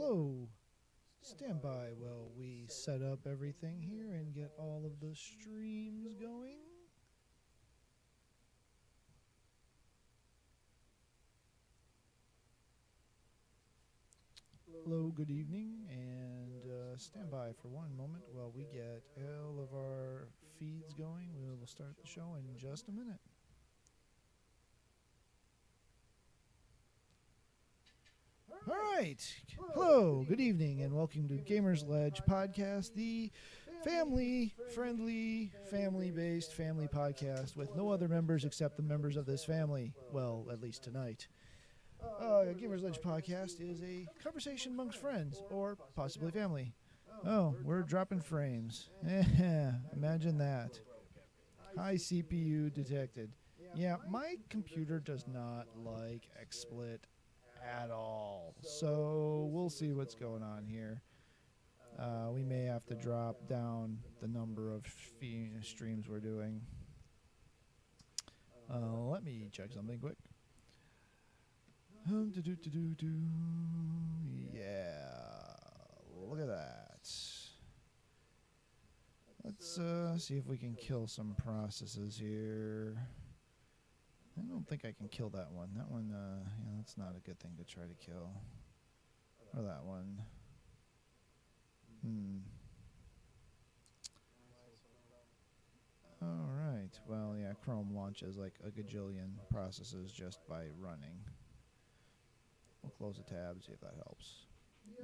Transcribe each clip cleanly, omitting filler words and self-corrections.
Hello. Stand by while we set up everything here and get all of the streams going. Hello, good evening, and stand by for one moment while we get all of our feeds going. We'll start the show in just a minute. All right. Hello, good evening, and welcome to Gamersledge podcast, the family-friendly, family-based family podcast with no other members except the members of this family. Well, at least tonight. Gamersledge podcast is a conversation amongst friends or possibly family. Oh, we're dropping frames. Imagine that. High CPU detected. Yeah, my computer does not like XSplit at all. So we'll see what's going on here. We may have to drop down the number of streams we're doing. Let me check something quick. Yeah, look at that. Let's see if we can kill some processes here. I don't think I can kill that one. That one, yeah, that's not a good thing to try to kill. Or that one. Alright, well, yeah, Chrome launches like a gajillion processes just by running. We'll close the tab, see if that helps.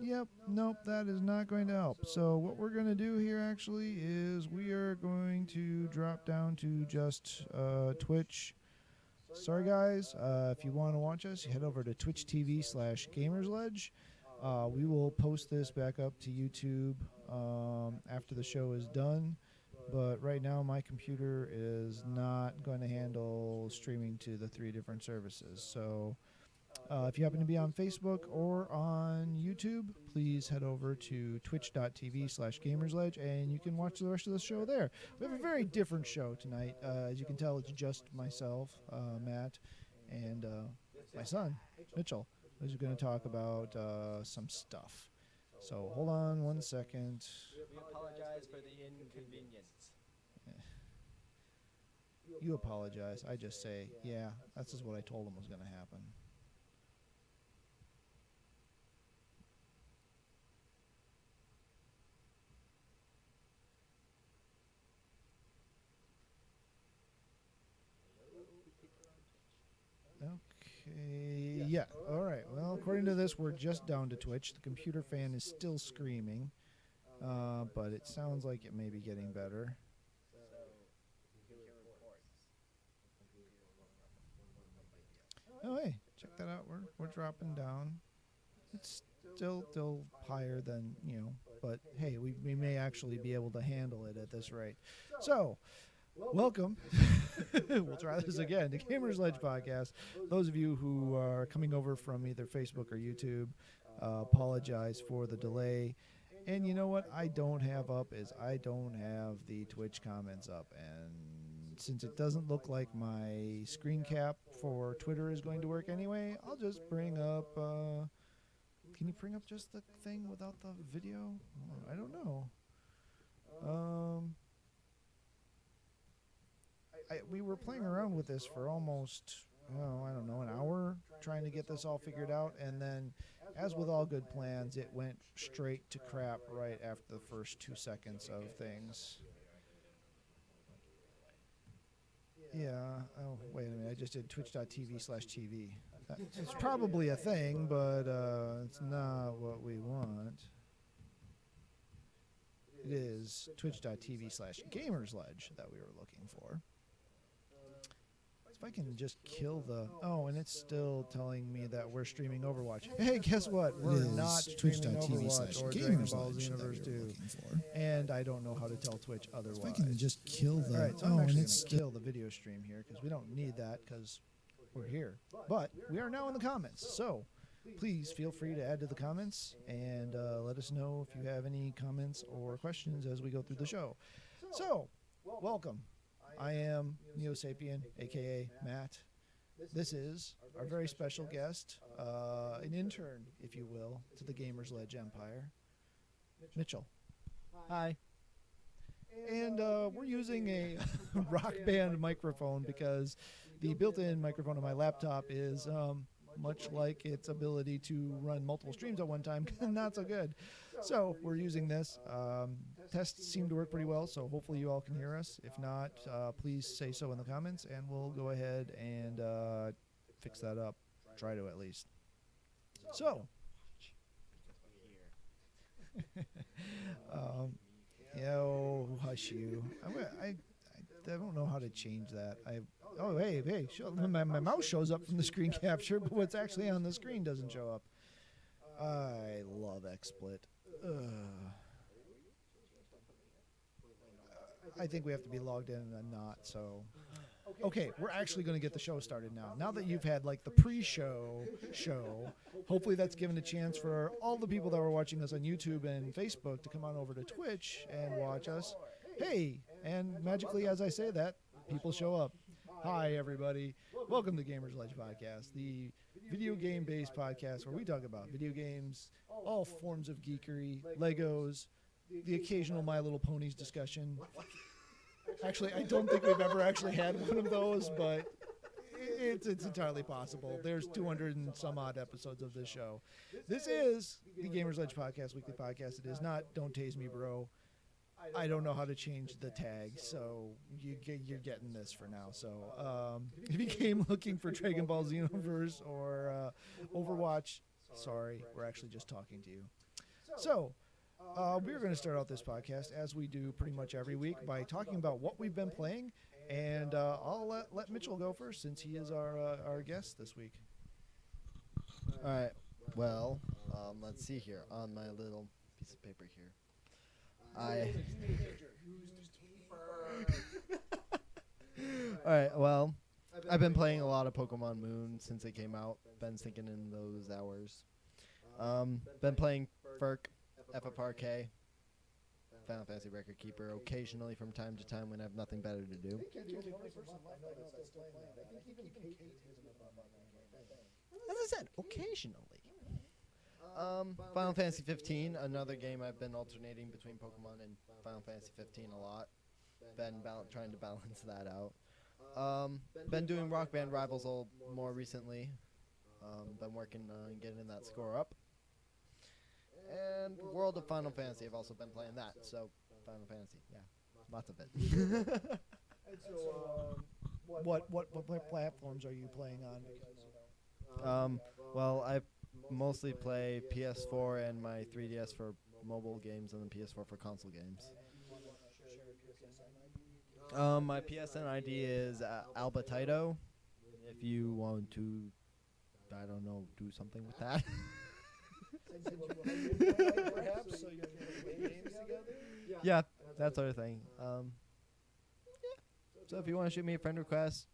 Yep, nope, that is not going to help. So what we're going to do here actually is we are going to drop down to just Twitch. Sorry guys, if you want to watch us, head over to Twitch TV/Gamersledge. We will post this back up to YouTube after the show is done. But right now my computer is not going to handle streaming to the 3 different services. So if you happen to be on Facebook or on YouTube, please head over to twitch.tv/Gamersledge and you can watch the rest of the show there. We have a very different show tonight. As you can tell, it's just myself, Matt, and my son, Mitchell, who's going to talk about some stuff. So hold on one second. We apologize for the inconvenience. You apologize. I just say, yeah, that's just what I told him was going to happen. Okay, yeah, all right. Well, according to this, we're just down to Twitch. The computer fan is still screaming, but it sounds like it may be getting better. Oh, hey, check that out. We're dropping down. It's still higher than, but hey, we may actually be able to handle it at this rate. So, welcome. We'll try this again. The Gamersledge podcast. Those of you who are coming over from either Facebook or YouTube, apologize for the delay. And you know what I don't have up is I don't have the Twitch comments up. And since it doesn't look like my screen cap for Twitter is going to work anyway, I'll just bring up... can you bring up just the thing without the video? I don't know. We were playing around with this for almost, I don't know, an hour, trying to get this all figured out, and then, as with all good plans, it went straight to crap right after the first 2 seconds of things. Yeah, oh, wait a minute, I just did twitch.tv/TV. It's probably a thing, but it's not what we want. It is twitch.tv/Gamersledge that we were looking for. If I can just kill the... Oh, and it's still telling me that we're streaming Overwatch. Hey, guess what? We're not streaming Overwatch or Dragon Ball Universe 2. And I don't know how to tell Twitch otherwise. If I can just kill the... Right, so I'm actually going to kill the video stream here because we don't need that because we're here. But we are now in the comments, so please feel free to add to the comments and let us know if you have any comments or questions as we go through the show. So, welcome. I am Neo Sapien, a.k.a. Matt. This is our very special guest, an intern, if you will, to the Gamersledge Empire, Mitchell. Hi. And we're using a rock band microphone because the built-in microphone on my laptop is much like its ability to run multiple streams at one time, not so good. So we're using this. Tests seem to work pretty well, so hopefully you all can hear us. If not, please say so in the comments, and we'll go ahead and fix that up. Try to, at least. So, hush you. I don't know how to change that. Hey, my mouse shows up from the screen capture, but what's actually on the screen doesn't show up. I love XSplit. I think we have to be logged in and not, so... Okay, we're actually going to get the show started now. Now that you've had, like, the pre-show show, hopefully that's given a chance for all the people that were watching us on YouTube and Facebook to come on over to Twitch and watch us. Hey, and magically, as I say that, people show up. Hi, everybody. Welcome to Gamersledge Podcast, the video game-based podcast where we talk about video games, all forms of geekery, Legos, the occasional My Little Ponies discussion. Actually, I don't think we've ever actually had one of those, but it's entirely possible. There's 200 and some odd episodes of this show. This is the Gamersledge Podcast, weekly podcast. It is not Don't Tase Me, Bro. I don't know how to change the tag, so you're getting this for now. So if you came looking for Dragon Ball Xenoverse or Overwatch, sorry, we're actually just talking to you. So we're going to start out this podcast, as we do pretty much every week, by talking about what we've been playing, and I'll let Mitchell go first, since he is our guest this week. All right. Well, let's see here on my little piece of paper here. All right. Well, I've been playing a lot of Pokemon Moon since it came out. Been thinking in those hours. Been playing FERK, FFRK, Final Fantasy Record Keeper, occasionally from time to time when I have nothing better to do. As I said, occasionally. Final Fantasy 15, another game I've been alternating between Pokemon and Final Fantasy 15 a lot. Been trying to balance that out. Been doing Rock Band Rivals more recently. Been working on getting that score up. And World of Final Fantasy, I've also been playing that. So, Final Fantasy, yeah, lots of it. And so, what platforms are you playing on? Well, I mostly play PS4 and my 3DS for mobile games, and then PS4 for console games. My PSN ID is Albatito. If you want to, I don't know, do something with that. Perhaps, so you can play games together? Yeah, that sort of thing. Yeah. So if you want to shoot me a friend request,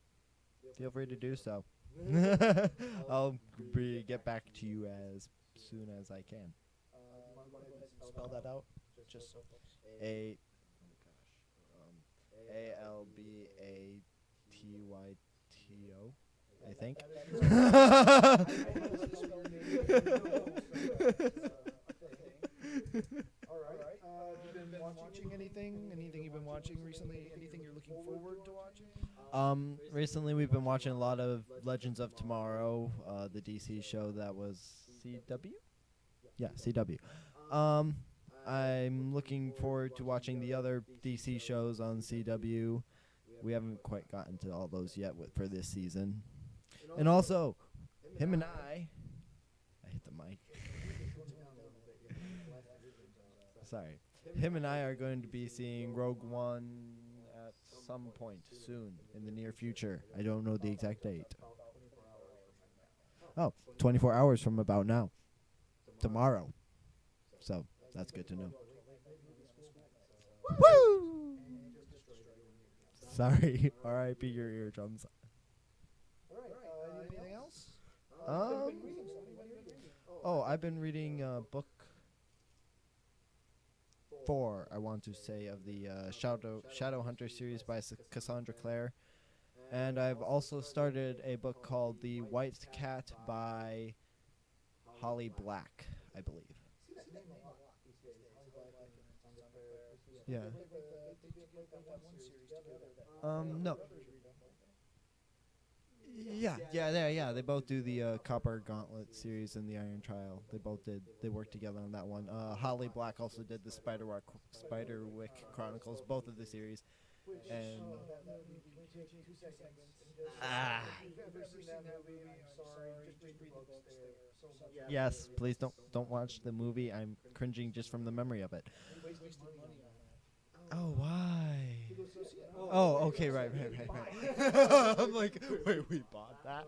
feel free to do so. I'll get back to you as soon as I can. Spell that out. Just so. ALBATYTO, I think. All right. Have you been watching anything? Anything you've been watching recently? Anything you're looking forward to watching? Recently we've been watching a lot of Legends of Tomorrow, the DC show that was CW? Yeah, CW. I'm looking forward to watching the other DC shows on CW. We haven't quite gotten to all those yet for this season. And also, him and I hit the mic. Sorry. Him and I are going to be seeing Rogue One at some point soon in the near future. I don't know the exact date. Oh, 24 hours from about now. Tomorrow. So, that's good to know. Woo! Sorry. R.I.P. your eardrums. Anything else? I've been reading book 4, I want to say, of the Shadow Hunter series by Cassandra Clare. And I've also started a book called The White Cat by Holly Black, I believe. Yeah. No. Yeah. They both do the Copper Gauntlet series and the Iron Trial. They both did. They worked together on that one. Holly Black also did the Spiderwick Chronicles, both of the series. And yes, please don't watch the movie. I'm cringing just from the memory of it. Oh, why? Oh, okay, right. I'm like, wait, we bought that?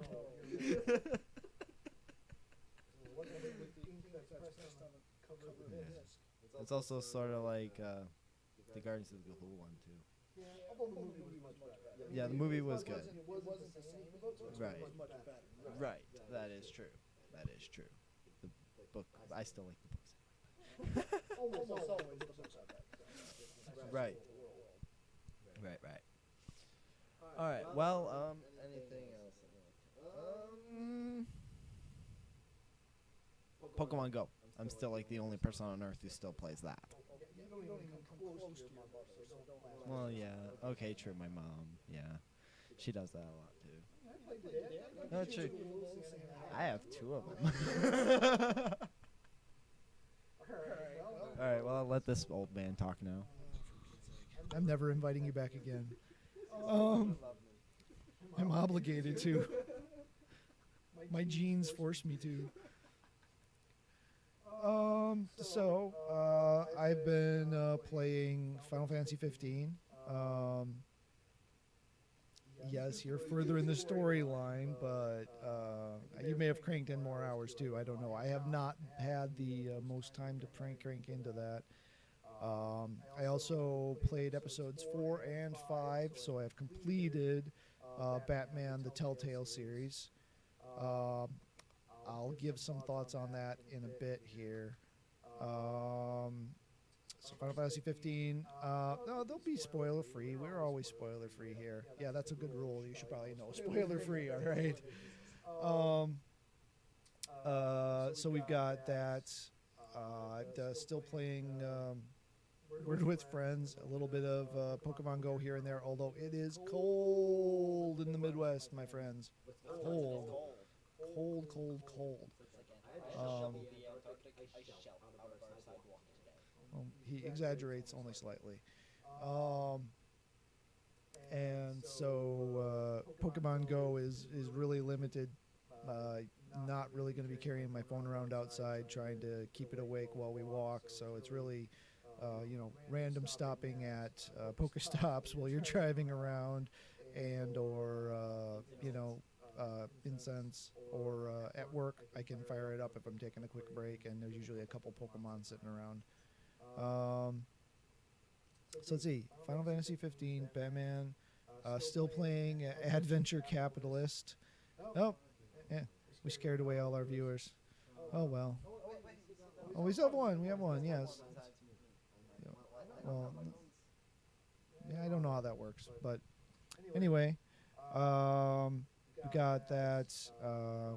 It's also sort of like the Guardians of the Gahul one too. Yeah, the movie was good. Right. Right. That is true. The book, I still like the books. Right. All right. Well, anything else? Pokemon Go. I'm still like the only person on Earth who still plays that. Well, yeah. Okay, true. My mom. Yeah, she does that a lot too. No, true. I have 2 of them. All right. Well, I'll let this old man talk now. I'm never inviting you back again. I'm obligated to. My genes force me to. I've been playing Final Fantasy 15. Yes, you're further in the storyline, but you may have cranked in more hours too. I don't know. I have not had the most time to crank into that. I also played episodes 4 and 5, so I have completed Batman: The Telltale series. I'll give some thoughts on that in a bit here. So Final Fantasy 15. No, they'll be spoiler free. We're always spoiler free here. Yeah, that's a good rule. You should probably know. Spoiler free. All right. So we've got that. I'm still playing Word with Friends. A little bit of Pokemon Go here and there. Although it is cold in the Midwest, my friends. Cold. He exaggerates only slightly. And so Pokemon Go is really limited. Not really going to be carrying my phone around outside, trying to keep it awake while we walk. So it's really, random stopping at Pokestops while you're driving around, and or incense, or at work I can fire it up if I'm taking a quick break, and there's usually a couple Pokemon sitting around. So let's see, Final Fantasy 15, Batman, still playing Adventure Capitalist. Oh, yeah, we scared away all our viewers. Oh well. Oh, we still have one. We have one. Yes. Yeah. Well, yeah, I don't know how that works, but anyway, we got that.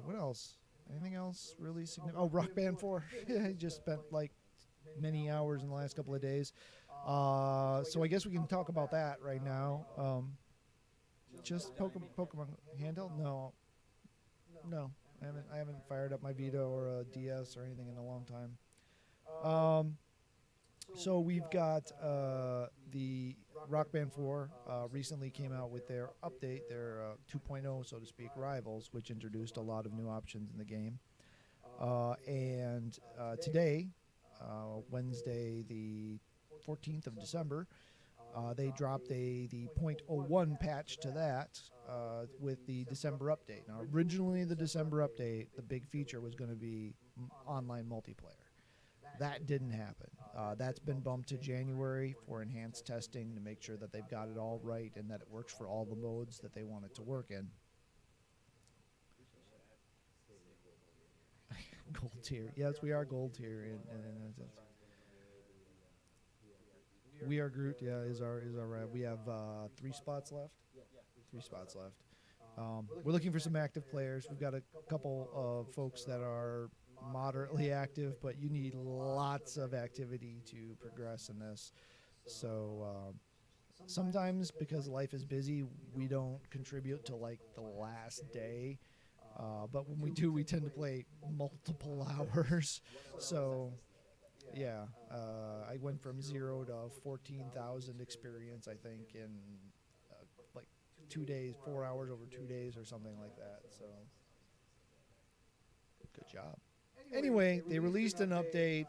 What else? Anything else really significant? Oh, Rock Band 4. I just spent like many hours in the last couple of days. So I guess we can talk about that right now. Just Pokemon handheld? No. I haven't fired up my Vita or a DS or anything in a long time. So we've got the Rock Band 4 recently came out with their update, their 2.0, so to speak, Rivals, which introduced a lot of new options in the game. And today, Wednesday, the 14th of December, they dropped the 0.01 patch to that with the December update. Now, originally the December update, the big feature was going to be online multiplayer. That didn't happen. That's been bumped to January for enhanced testing to make sure that they've got it all right and that it works for all the modes that they want it to work in. Gold tier. Yes, we are gold tier. We Are Groot, yeah, is our right. We have 3 spots left. 3 spots left. We're looking for some active players. We've got a couple of folks that are moderately active, but you need lots of activity to progress in this. So sometimes because life is busy, we don't contribute till like the last day. But when we do, we tend to play multiple hours. So yeah, I went from 0 to 14,000 experience, I think, in like 2 days, 4 hours over 2 days or something like that. So good job. Anyway, they released an update,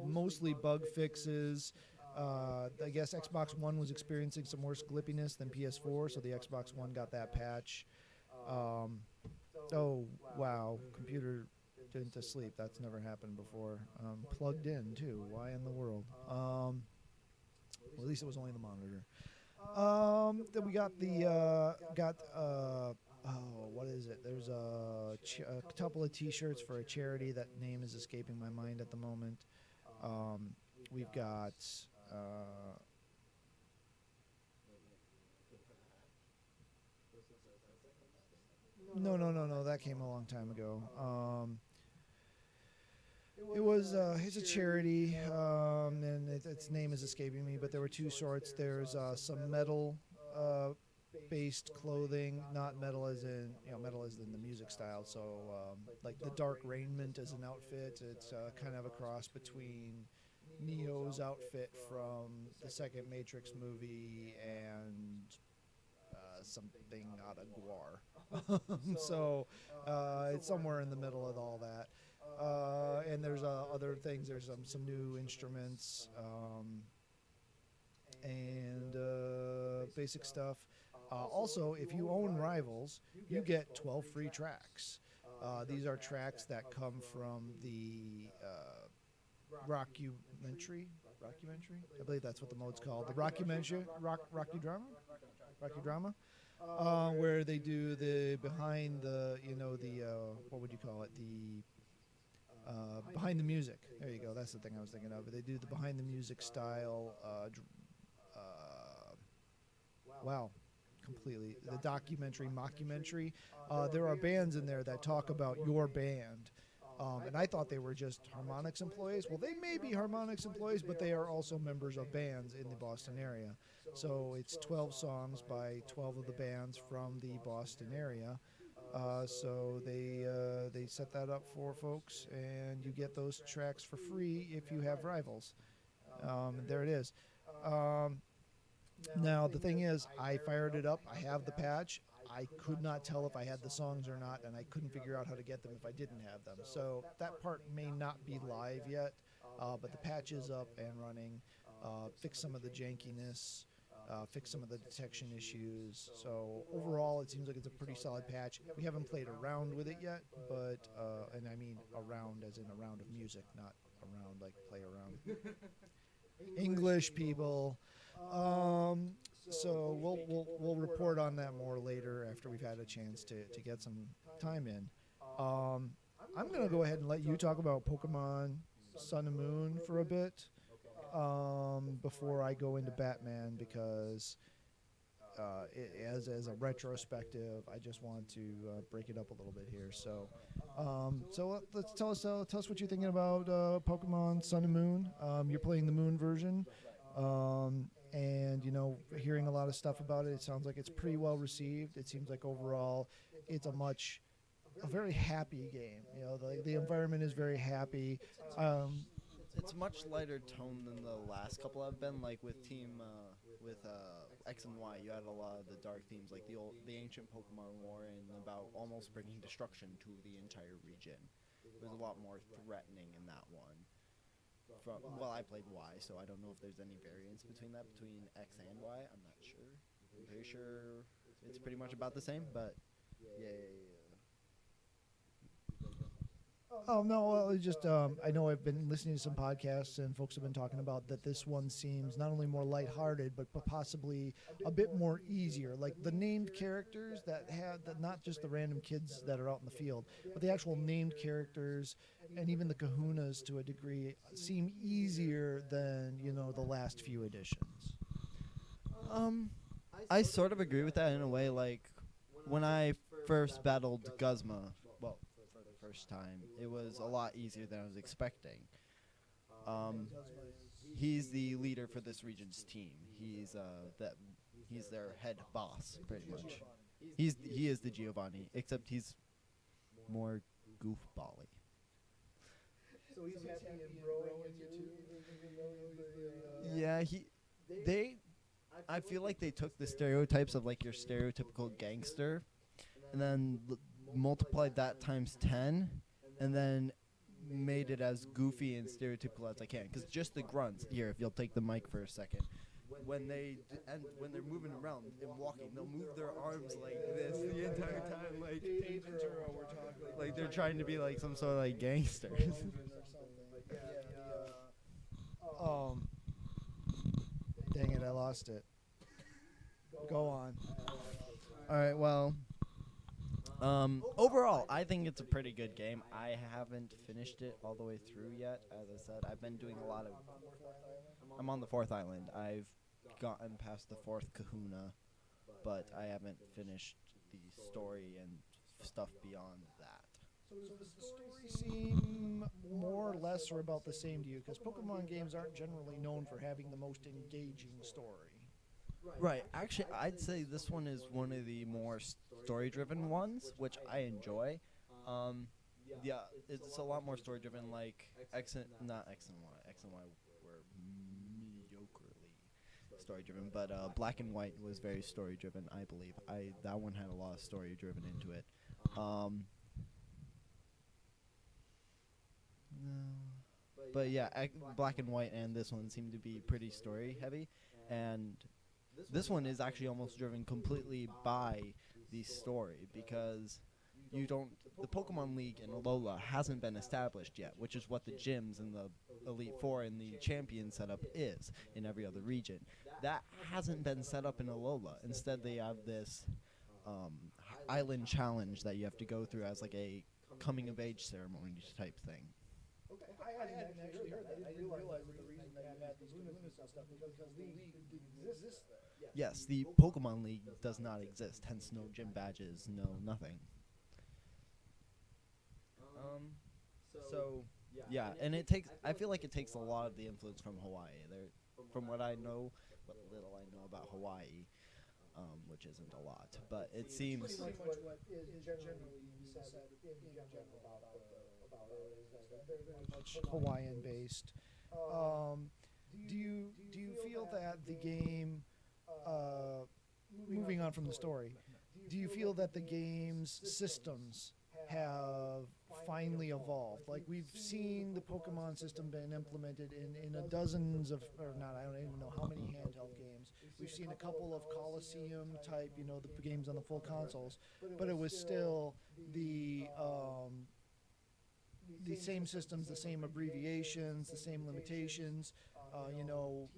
mostly bug fixes. I guess Xbox One was experiencing some worse glippiness than PS4, so the Xbox One got that patch. Oh, wow, computer went to sleep. That's never happened before. Plugged in, too. Why in the world? Well, at least it was only the monitor. Then we got what is it? There's a couple of T-shirts for a charity. That name is escaping my mind at the moment. We've got no. That came a long time ago. It's a charity, and its name is escaping me. But there were 2 sorts. There's some metal. Based clothing, not metal as in metal as in the music style. So like the dark raiment as an outfit. It's kind of a cross between Neo's outfit from the second Matrix movie and something out of Guar. So it's somewhere in the middle of all that. And there's other things. There's some new instruments and basic stuff. Also, if you own Rivals, you get 12 free tracks. These are tracks that come from the rockumentary. I believe that's what the mode's called. The rockumentary, Rocky drama, where they do the behind the what would you call it, the behind the music. There you go. That's the thing I was thinking of. They do the behind the music style. Wow. Completely. The documentary, mockumentary. There are bands in there that talk about your band. And I thought they were just Harmonix employees. Well, they may be Harmonix employees, but they are also members of bands in the Boston area. So it's 12 songs by 12 of the bands from the Boston area. So they set that up for folks, and you get those tracks for free if you have Rivals. There it is. Now, the thing is, I fired it up. I have the patch. I could not tell if I had the songs or not, and I couldn't figure out how to get them if I didn't have them. So that part may not be live yet, but the patch is up and running. Fix some of the jankiness, fix some of the detection issues. So overall, it seems like it's a pretty solid patch. We haven't played around with it yet, but, and I mean around as in a round of music, not around like play around. English people. So we'll report on that more later after we've had a chance to get some time in. I'm gonna go ahead and let you talk about Pokemon Sun and Moon for a bit before I go into Batman, because as a retrospective, I just want to break it up a little bit here. So let's tell us what you're thinking about Pokemon Sun and Moon. You're playing the Moon version. And hearing a lot of stuff about it, it sounds like it's pretty well received. It seems like overall it's a very happy game. The environment is very happy. It's a much lighter tone than the last couple I've been, like with X and Y. You had a lot of the dark themes, like the ancient Pokemon War, and about almost bringing destruction to the entire region. It was a lot more threatening in that one. I played Y, so I don't know if there's any variance between X and Y. I'm not sure. I'm pretty sure it's pretty much about the same, but yeah. Oh no, well, it's just I know I've been listening to some podcasts and folks have been talking about that this one seems not only more lighthearted but possibly a bit more easier. Like the named characters that not just the random kids that are out in the field, but the actual named characters and even the kahunas to a degree seem easier than the last few editions. I sort of agree with that in a way. Like when I first battled Guzma, well, for the first time, it was a lot easier than I was expecting. Um, he's the leader for this region's team. He's their head boss, pretty much. He is the Giovanni, except he's more goofbally. So he's happy and growing you too. Yeah, they I feel like they took the stereotypes of like your stereotypical gangster and then multiplied that times 10 and then made it as goofy and stereotypical as I can. Because just the grunts, here, if you'll take the mic for a second, when when they're moving around and walking, they'll move their arms like this the entire time, like they're trying to be like some sort of like gangsters. Um, dang it, I lost it. Go on. All right, well, overall, I think it's a pretty good game. I haven't finished it all the way through yet. As I said, I've been doing a lot of. I'm on the 4th island. I've gotten past the 4th Kahuna, but I haven't finished the story and stuff beyond that. So does the story seem more or less or about the same to you? Because Pokemon games aren't generally known for having the most engaging story. Right. Actually, I'd say this one is one of the more story-driven ones, which I enjoy. Yeah, it's a lot more story-driven. Like not X and Y. X and Y were mediocrely story-driven, but Black and White was very story-driven. I believe. That one had a lot of story-driven into it. But yeah, Black and White and this one seem to be pretty story-heavy, and this one is actually almost driven completely by the story because the Pokemon League in Alola hasn't been established yet, which is what the gyms and the Elite Four and the Champion setup is in every other region. That hasn't been set up in Alola. Instead, they have this island challenge that you have to go through as like a coming of age ceremony type thing. Okay, I hadn't actually heard that. I didn't realize that the reason that you had these Kahunas and stuff because the league didn't exist there. Yes, the Pokemon League does not exist, hence no gym badges, no nothing. So yeah, and I feel like it takes a lot of the influence from Hawaii. From what I know, what little I know about Hawaii, which isn't a lot, but it seems. Pretty much what is generally said in general about it is that they're very much Hawaiian based. Do you feel that the game, moving on from the story, do you feel that the game's systems have finally evolved? Like we've seen the Pokemon system been implemented in a dozens of, or not, I don't even know how many handheld games. We've seen a couple of Coliseum type, the games on the full consoles, but it was still the same systems, the same abbreviations, the same limitations.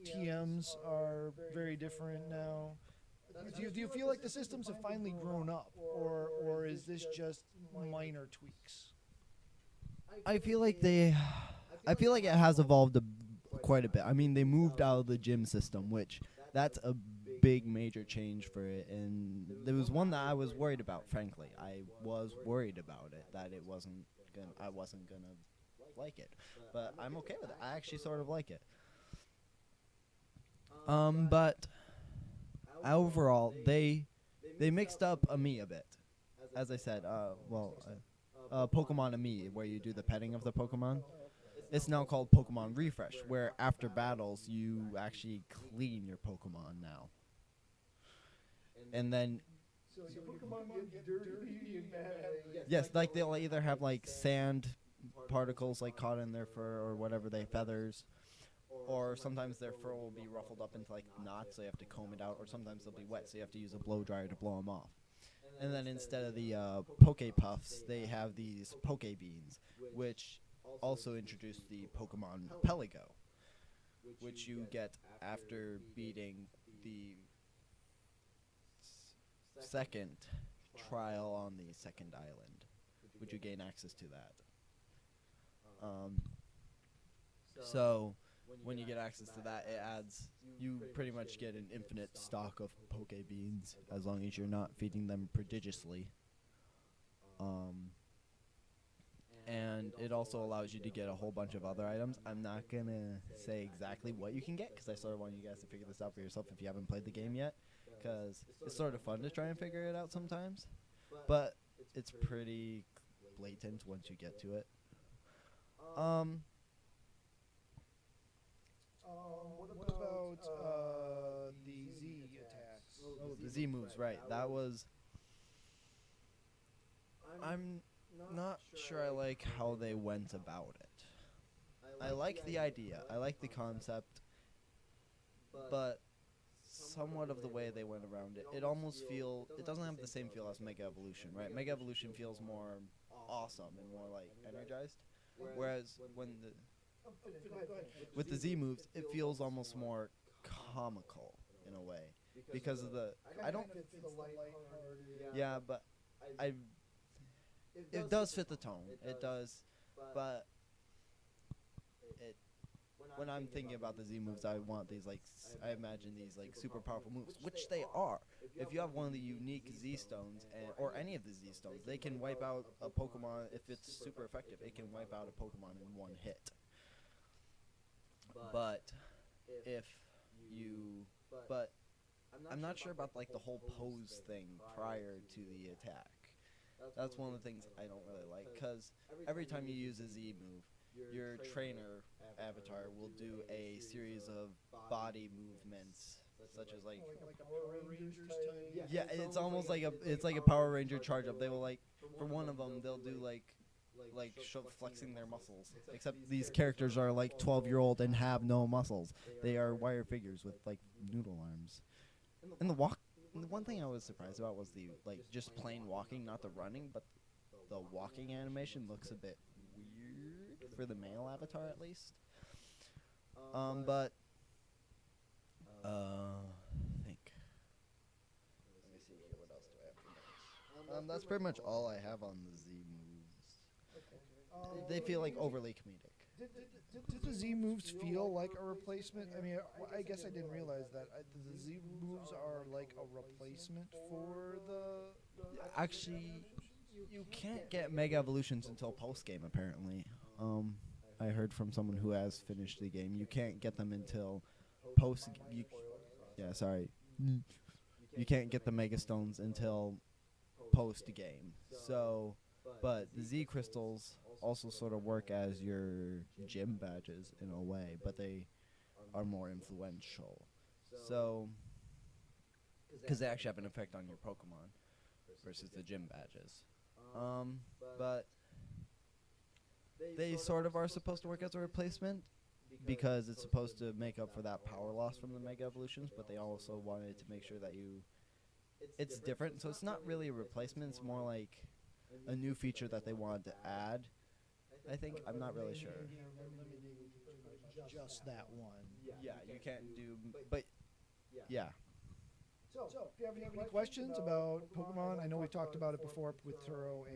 TMs are very different now. Do you feel like the systems have finally grown up, or is this just minor tweaks? I feel like it has evolved quite a bit. I mean, they moved out of the gym system, which that's a big major change for it, and there was one that I was worried about. Frankly, I was worried about it that I wasn't gonna like it, but I'm okay with it. I actually sort of like it. But overall, they mixed up Ami a bit. As I said, Pokemon Ami, where you do the petting of the Pokemon. It's now called Pokemon Refresh, where after battles you actually clean your Pokemon now. And then So your Pokemon get dirty and bad. yes, like they'll either have like sand particles like caught in their fur or whatever feathers, or sometimes their fur will be ruffled up into like knots, so you have to comb it out, or sometimes they'll be wet, so you have to use a blow dryer to blow them off. And then instead of the Poke Puffs, they have these Poke Beans, which also introduce the Pokemon Pelago, which you get after beating the second trial on the second island, which you gain access to that. So when you get access to that, it adds, you pretty much get an infinite stock of poke beans as long as you're not feeding them prodigiously. And it also allows you to get a whole bunch of other items. I'm not gonna say exactly what you can get because I sort of want you guys to figure this out for yourself if you haven't played the game yet, because it's sort of fun to try and figure it out sometimes, but it's pretty blatant once you get to it. What about the Z attacks? Oh, the Z moves, right? That was. I'm not sure I like how they went about it. I like the idea, I like the concept, but somewhat of the way they went around it, it doesn't have the same feel as Mega Evolution, right? Mega Evolution feels more awesome and more like energized, whereas with the Z moves, it feels almost more comical in a way because of the yeah, but I it does fit the tone. It does, but it when I'm thinking about the Z moves, I want these I imagine these like super powerful moves, which they are. If you have one of the unique Z stones or any of the Z stones, they can wipe out a Pokemon. If it's super effective, it can wipe out a Pokemon in one hit. But but I'm not sure about like the whole pose thing prior to the attack. That's one of the things I don't really like, because every time you use a Z move, your trainer avatar will do a series of body movements, such as like Power Rangers type. yeah, it's almost like a Power Ranger charge up. They will like for one of them they'll do like flexing their muscles. Except these characters are like 12-year-old and have no muscles. They are wire figures with like noodle arms. And the one thing I was surprised about was the just plain walking, not the running, but the walking animation looks a bit weird for the male avatar at least. But think. Let me see here. What else do I have for notes? That's pretty much all I have on the Z moves. They feel like overly comedic. Did the Z moves feel like a replacement? I mean, I guess I didn't realize that. The Z moves are like a replacement for the... Actually, you can't get Mega Evolutions until post-game, apparently. I heard from someone who has finished the game. You can't get them until post... yeah, sorry. You can't get the Mega Stones until post-game. So, but the Z Crystals also sort of work as your gym badges in a way, but they are more influential. So, because they actually have an effect on your Pokemon versus the gym badges. But they sort of are supposed to work as a replacement because it's supposed to make up for that power loss from the Mega Evolutions, but they also wanted to make sure that it's different. So it's not really a replacement, it's more like a new feature that they wanted to add. I think, I'm not really sure. Just that one. Yeah, you can't do, but yeah. So, if you have any questions about Pokemon, I know we talked about it before with Turo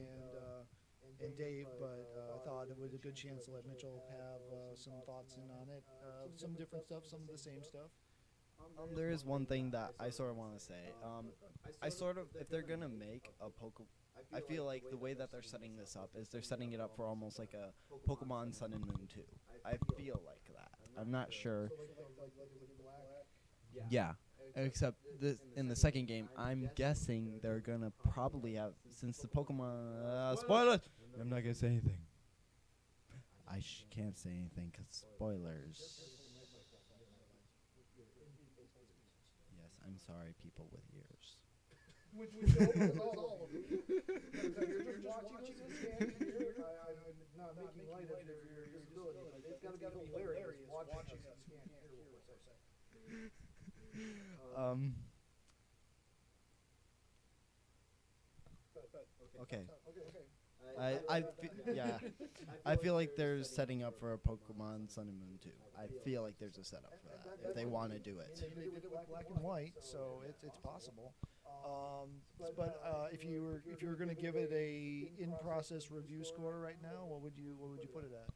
and Dave, but I thought it was a good chance to let Mitchell have some thoughts in on it. Some different stuff, some of the same stuff. There is one thing that I sort of want to say. If they're gonna make a Pokemon, I feel like the way that they're setting this up is they're setting it up for almost like a Pokemon Sun and Moon 2. I feel like that. I'm not sure. Yeah. Except in the second game, I'm guessing they're gonna probably have, since the Pokemon spoilers. I'm not gonna say anything. I can't say anything because spoilers. Yes, I'm sorry, people with ears. Which is all of you. You're just watching this game. I'm not making light of your disability, but it's got to be hilarious watching us can't hear what we're saying. Okay. I feel like they're setting up for a Pokemon Sun and Moon 2. I feel like there's a setup for that if they want to do it. They did it with black and white, so it's possible. But if you were going to give it a in-process review score right now, what would you put it at?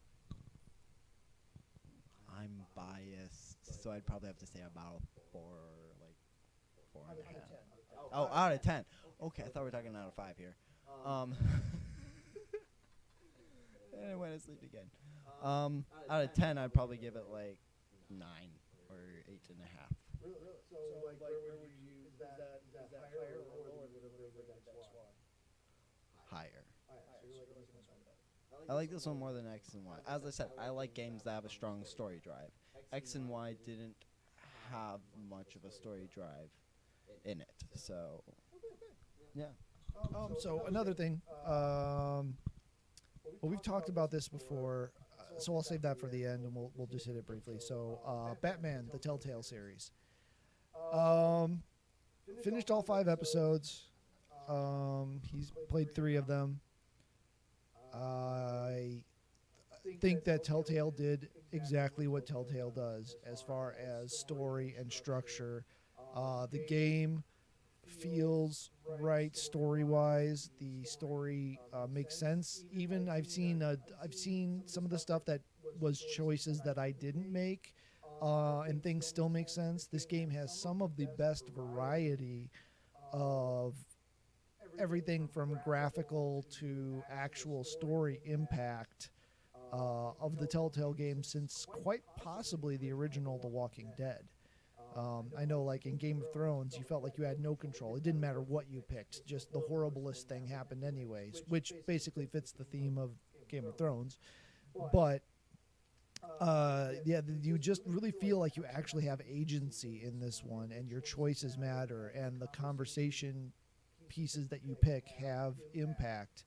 I'm biased, so I'd probably have to say about a 4.5. Oh, out of 10. Okay, I thought we were talking out of 5 here. And I went to sleep again. Out of 10, I'd probably give it like 9 or 8.5. So, like, where would you, is that higher or lower than the next one? Higher. So you like this one better. I like this one more than X and Y. As I said, I like games that have a strong story drive. X and Y didn't have much of a story drive in it, so yeah. So another thing, well, we've talked about this before, so I'll save that for the end, and we'll just hit it briefly. So, Batman, the Telltale series. Finished all 5 episodes. He's played 3 of them. I think that Telltale did exactly what Telltale does as far as story and structure. The game feels right story-wise. The story makes sense. Even I've seen some of the stuff that was choices that I didn't make, and things still make sense. This game has some of the best variety of everything from graphical to actual story impact of the Telltale games since quite possibly the original The Walking Dead. I know, like in Game of Thrones, you felt like you had no control. It didn't matter what you picked; just the horriblest thing happened anyways, which basically fits the theme of Game of Thrones. But you just really feel like you actually have agency in this one, and your choices matter, and the conversation pieces that you pick have impact.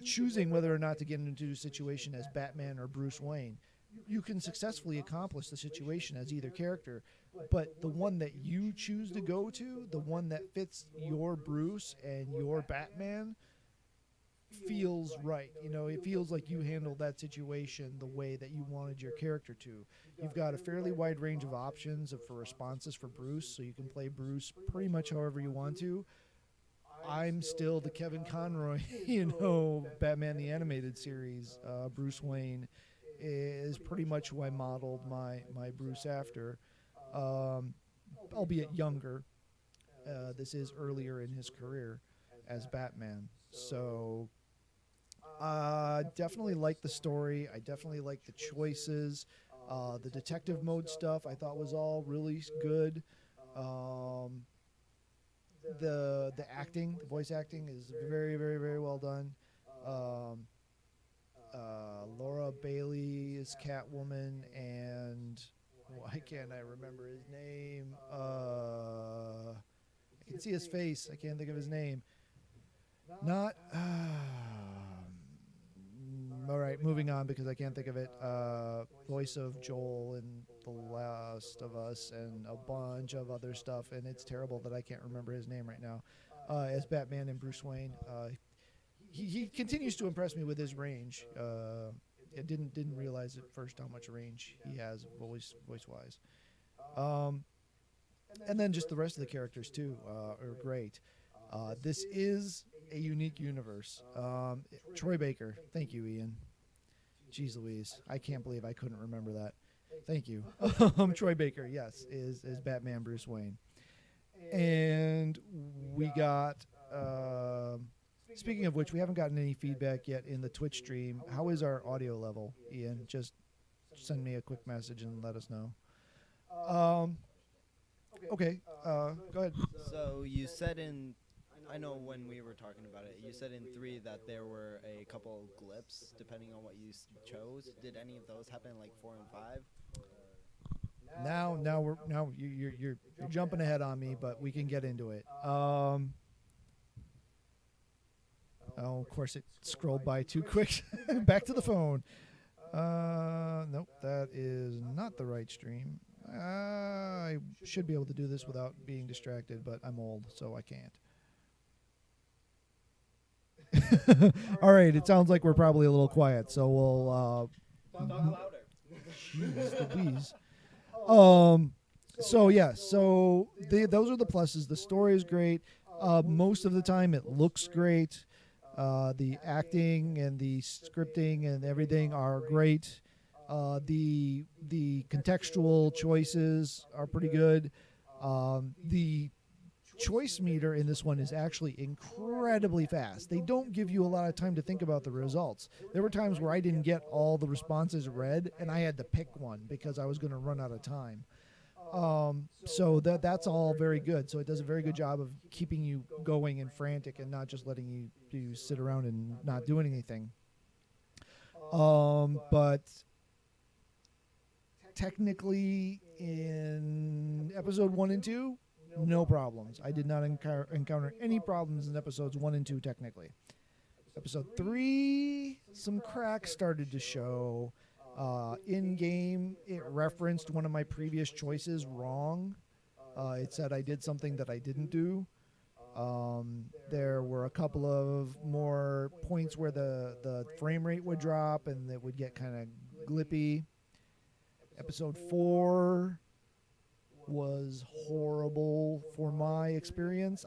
Choosing whether or not to get into a situation as Batman or Bruce Wayne, you can successfully accomplish the situation as either character, but the one that you choose to go to, the one that fits your Bruce and your Batman, feels right. You know, it feels like you handled that situation the way that you wanted your character to. You've got a fairly wide range of options for responses for Bruce, so you can play Bruce pretty much however you want to. I'm still the Kevin Conroy, Batman the Animated Series. Bruce Wayne is pretty much who I modeled my Bruce after, albeit younger. This is earlier in his career as Batman. So definitely like the story. I definitely like the choices. The detective mode stuff I thought was all really good. The acting, the voice acting is very, very, very well done. Laura Bailey is Catwoman, and why can't I remember his name? I can see his face. I can't think of his name. Not. All right, moving on because I can't think of it. Voice of Joel in The Last of Us and a bunch of other stuff, and it's terrible that I can't remember his name right now. As Batman and Bruce Wayne, he continues to impress me with his range. I didn't realize at first how much range he has voice wise. And then just the rest of the characters too are great. This is a unique universe. Troy Baker, thank you, Ian. Jeez Louise, I can't believe I couldn't remember that. Thank you. Troy Baker, yes, is Batman Bruce Wayne. And we got, speaking of which, we haven't gotten any feedback yet in the Twitch stream. How is our audio level, Ian? Just send me a quick message and let us know. Okay, go ahead. So you said I know when we were talking about it, you said in 3 that there were a couple glips depending on what you chose. Did any of those happen in like 4 and 5? Now you're jumping ahead on me, but we can get into it. Oh, of course it scrolled by too quick. Back to the phone. Nope, that is not the right stream. I should be able to do this without being distracted, but I'm old, so I can't. All right, it sounds like we're probably a little quiet, so we'll Talk louder. jeez Louise. So those are the pluses. The story is great. Most of the time it looks great. The acting and the scripting and everything are great. The textual choices are pretty good. The choice meter in this one is actually incredibly fast. They don't give you a lot of time to think about the results. There were times where I didn't get all the responses read, and I had to pick one because I was going to run out of time. So that's all very good. So it does a very good job of keeping you going and frantic and not just letting you sit around and not doing anything. But technically in episode 1 and 2, no problems. I did not encounter any problems in episodes 1 and 2 technically. Episode 3, some cracks started to show. In game, it referenced one of my previous choices wrong. It said I did something that I didn't do. There were a couple of more points where the frame rate would drop and it would get kind of glippy. Episode 4 was horrible for my experience.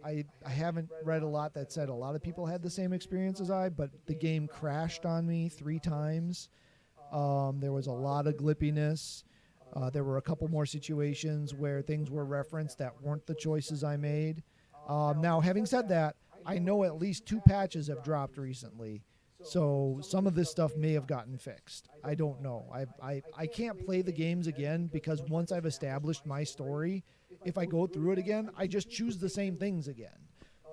I haven't read a lot that said a lot of people had the same experience as I, but the game crashed on me 3 times. There was a lot of glippiness. There were a couple more situations where things were referenced that weren't the choices I made. Now, having said that, I know at least 2 patches have dropped recently. So some of this stuff may have gotten fixed. I don't know. I can't play the games again because once I've established my story, if I go through it again, I just choose the same things again.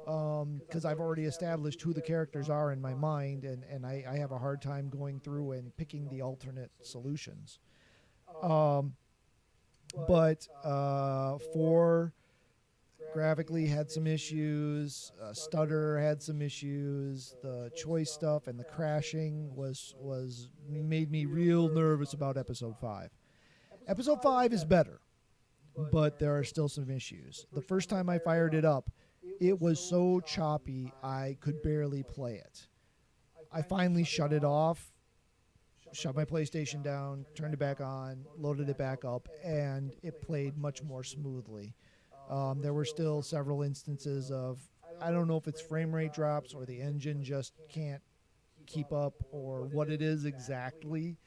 Because I've already established who the characters are in my mind, and I have a hard time going through and picking the alternate solutions. But 4 graphically had some issues. Stutter had some issues. The choice stuff and the crashing was made me real nervous about episode 5. Episode 5 is better, but there are still some issues. The first time I fired it up, it was so choppy I could barely play it. I finally shut it off, shut my PlayStation down, turned it back on, loaded it back up, and it played much more smoothly. There were still several instances of, I don't know if it's frame rate drops or the engine just can't keep up or what it is exactly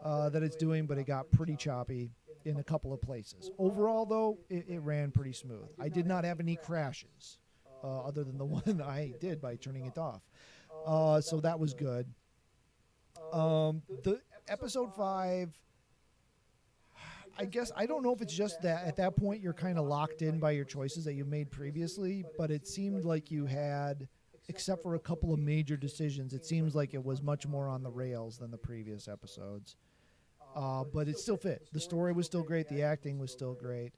that it's doing, but it got pretty choppy in a couple of places. Overall, though, it ran pretty smooth. I did not have any crashes other than the one I did by turning it off. So that was good. The episode 5, I guess, I don't know if it's just that at that point you're kind of locked in by your choices that you made previously, but it seemed like you had, except for a couple of major decisions, it seems like it was much more on the rails than the previous episodes. But it still fit. The story was still great. The acting was still great.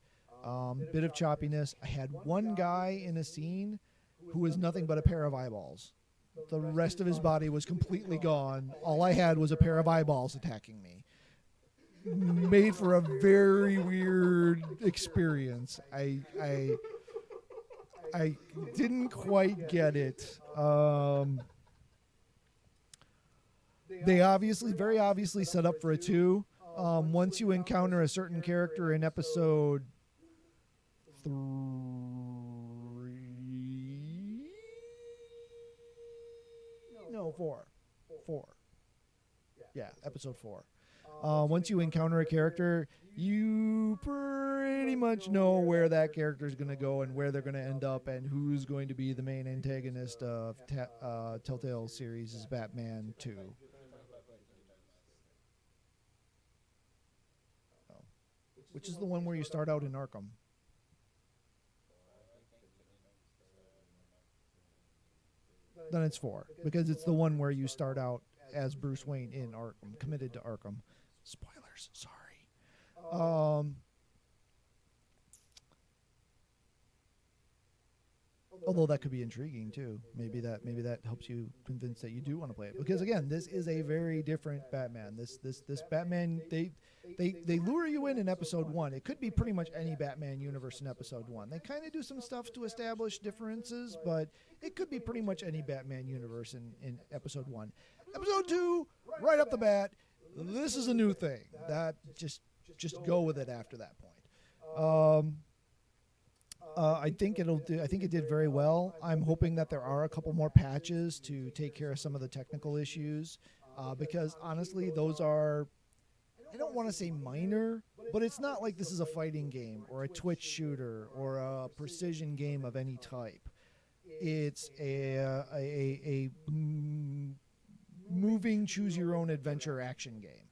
Bit of choppiness. I had one guy in a scene who was nothing but a pair of eyeballs. The rest of his body was completely gone. All I had was a pair of eyeballs attacking me. Made for a very weird experience. I didn't quite get it. They very obviously set up for a 2. Once you encounter a certain character in episode 3, no, 4. Yeah, episode 4. Once you encounter a character, you pretty much know where that character is going to go and where they're going to end up and who's going to be the main antagonist of Telltale series' Batman 2. Which is the one where you start out in Arkham. Then it's 4, because it's the one where you start out as Bruce Wayne in Arkham, committed to Arkham. Spoilers, sorry. Although that could be intriguing too. Maybe that helps you convince that you do want to play it. Because again, this is a very different Batman. This Batman, they lure you in episode 1. It could be pretty much any Batman universe in episode 1. They kind of do some stuff to establish differences, but it could be pretty much any Batman universe in episode 1. Episode 2, right up the bat, this is a new thing. That just go with it after that point. I think it did very well. I'm hoping that there are a couple more patches to take care of some of the technical issues, because honestly, those are, I don't want to say minor, but it's not like this is a fighting game or a twitch shooter or a precision game of any type. It's a moving choose your own adventure action game.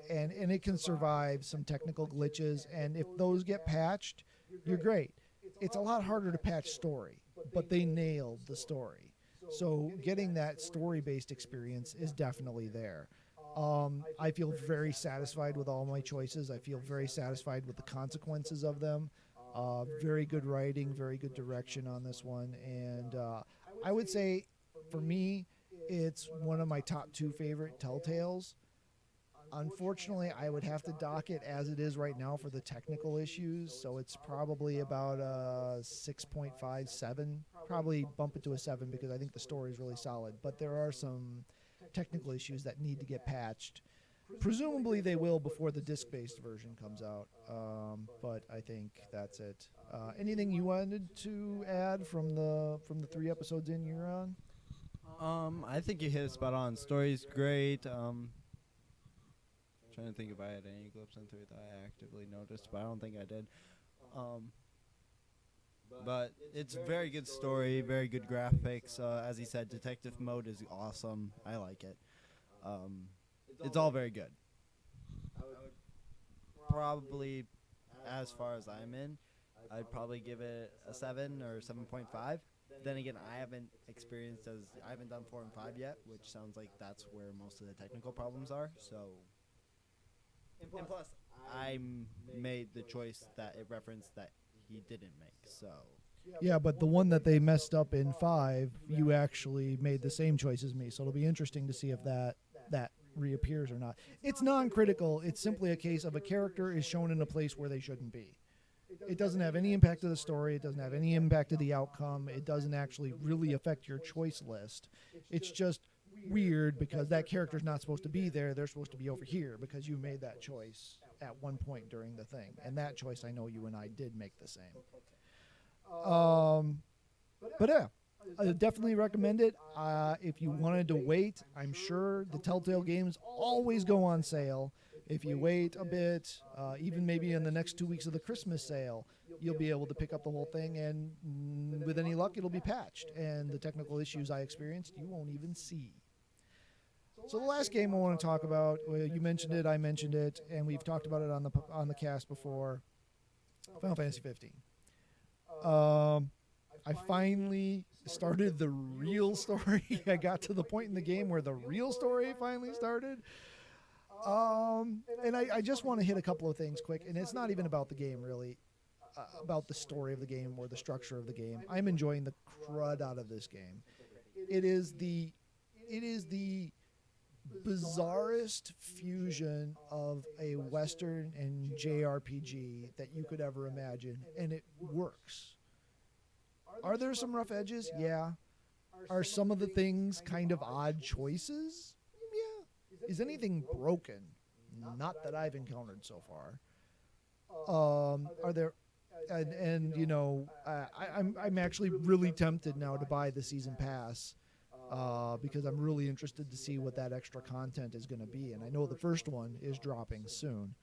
And it can survive some technical glitches, and if those get patched, you're great. It's a lot harder to patch story, but they nailed the story. So getting that story-based experience is definitely there. I feel very satisfied with all my choices. I feel very satisfied with the consequences of them. Very good writing, very good direction on this one, and I would say, for me, it's one of my top 2 favorite Telltales. Unfortunately, I would have to dock it as it is right now for the technical issues, so it's probably about a 6.57. Probably bump it to a 7 because I think the story is really solid, but there are some technical issues that need to get patched. Presumably they will before the disc-based version comes out, but I think that's it. Anything you wanted to add from the 3 episodes in you're on? I think you hit it spot on. Story's great. Trying to think if I had any glimpse into it that I actively noticed, but I don't think I did. But it's a very good story, very good graphics. As he said, detective mode is awesome. I like it. It's all very good. I would probably, as far as I'm in, I'd probably give it a 7 or 7.5. Then again, I haven't done 4 and 5 yet, which sounds like that's where most of the technical problems are. So, and plus, I made the choice that it referenced that he didn't make. So, Yeah, but the one that they messed up in 5, you actually made the same choice as me. So it'll be interesting to see if that reappears or not. It's non-critical. It's simply a case of a character is shown in a place where they shouldn't be. It doesn't have any impact to the story. It doesn't have any impact to the outcome. It doesn't actually really affect your choice list. It's just weird because that character's not supposed to be there. They're supposed to be over here because you made that choice at one point during the thing. And that choice, I know you and I did make the same. But yeah, I definitely recommend it. If you wanted to wait, I'm sure the Telltale games always go on sale. If you wait a bit, even maybe in the next 2 weeks of the Christmas sale, you'll be able to pick up the whole thing, and with any luck, it'll be patched. And the technical issues I experienced, you won't even see. So the last game I want to talk about, well, you mentioned it, I mentioned it, and we've talked about it on the cast before. Final Fantasy 15. I finally started the real story. I got to the point in the game where the real story finally started. And I just want to hit a couple of things quick, and it's not even about the game really, about the story of the game or the structure of the game. I'm enjoying the crud out of this game. It is the bizarrest fusion of a Western and JRPG that you could ever imagine, and it works. Are there some rough edges? Yeah. Are some of the things kind of odd choices? Yeah. Is anything broken? Not that I've encountered so far. Are there? And you know, I'm actually really tempted now to buy the season pass. Because I'm really interested to see what that extra content is going to be. And I know the first one is dropping soon.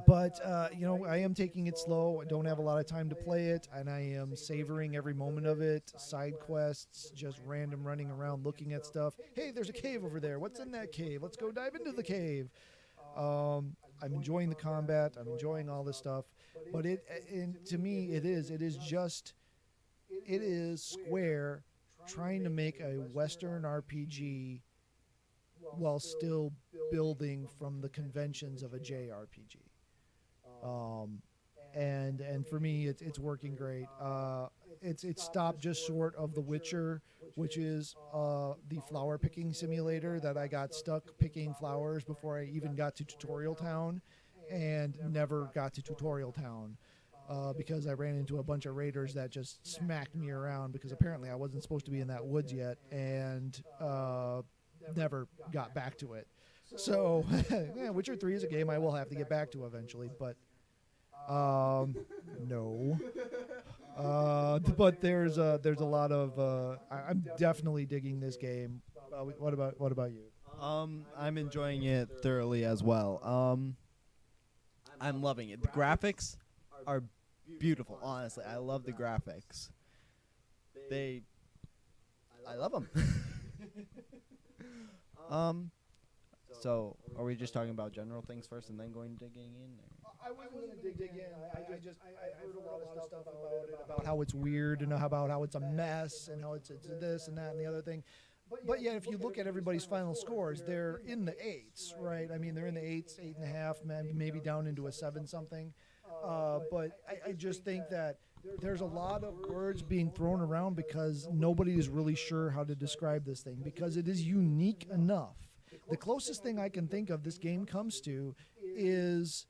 But you know, I am taking it slow. I don't have a lot of time to play it, and I am savoring every moment of it. Side quests, just random running around looking at stuff. Hey, there's a cave over there. What's in that cave? Let's go dive into the cave. I'm enjoying the combat. I'm enjoying all this stuff. But to me, it is Square trying to make a Western RPG while still building from the conventions of a JRPG. And for me, it's working great. It's stopped just short of The Witcher, which is the flower picking simulator that I got stuck picking flowers before I even got to Tutorial Town, and never got to Tutorial Town. Because I ran into a bunch of raiders that just smacked me around because apparently I wasn't supposed to be in that woods yet, and never got back to it. So, yeah, Witcher 3 is a game I will have to get back to eventually, but no. But there's a lot of I'm definitely digging this game. What about you? I'm enjoying it thoroughly as well. I'm loving it. The graphics are beautiful. Honestly, I love the graphics. I love them. So are we just talking about general things first and then going digging in? Or? I wasn't gonna dig in. I heard a lot of stuff about it, about how it's weird and about how it's a mess and how it's this and that and the other thing. But yeah, if you look at everybody's final scores, they're in the eights, right? I mean, they're in the eights, 8.5, maybe down into a 7 something. But I just think that there's a lot of words being thrown around because nobody is really sure how to describe this thing because it is unique enough. The closest thing I can think of this game comes to is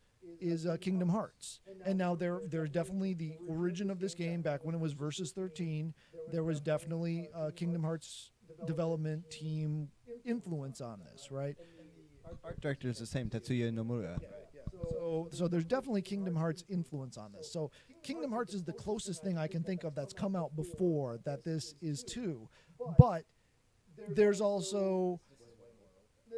Kingdom Hearts. And now there's definitely the origin of this game back when it was Versus 13. There was definitely Kingdom Hearts development team influence on this, right? Art director is the same, Tetsuya Nomura. So there's definitely Kingdom Hearts influence on this. So Kingdom Hearts is the closest thing I can think of that's come out before that this is too. But there's also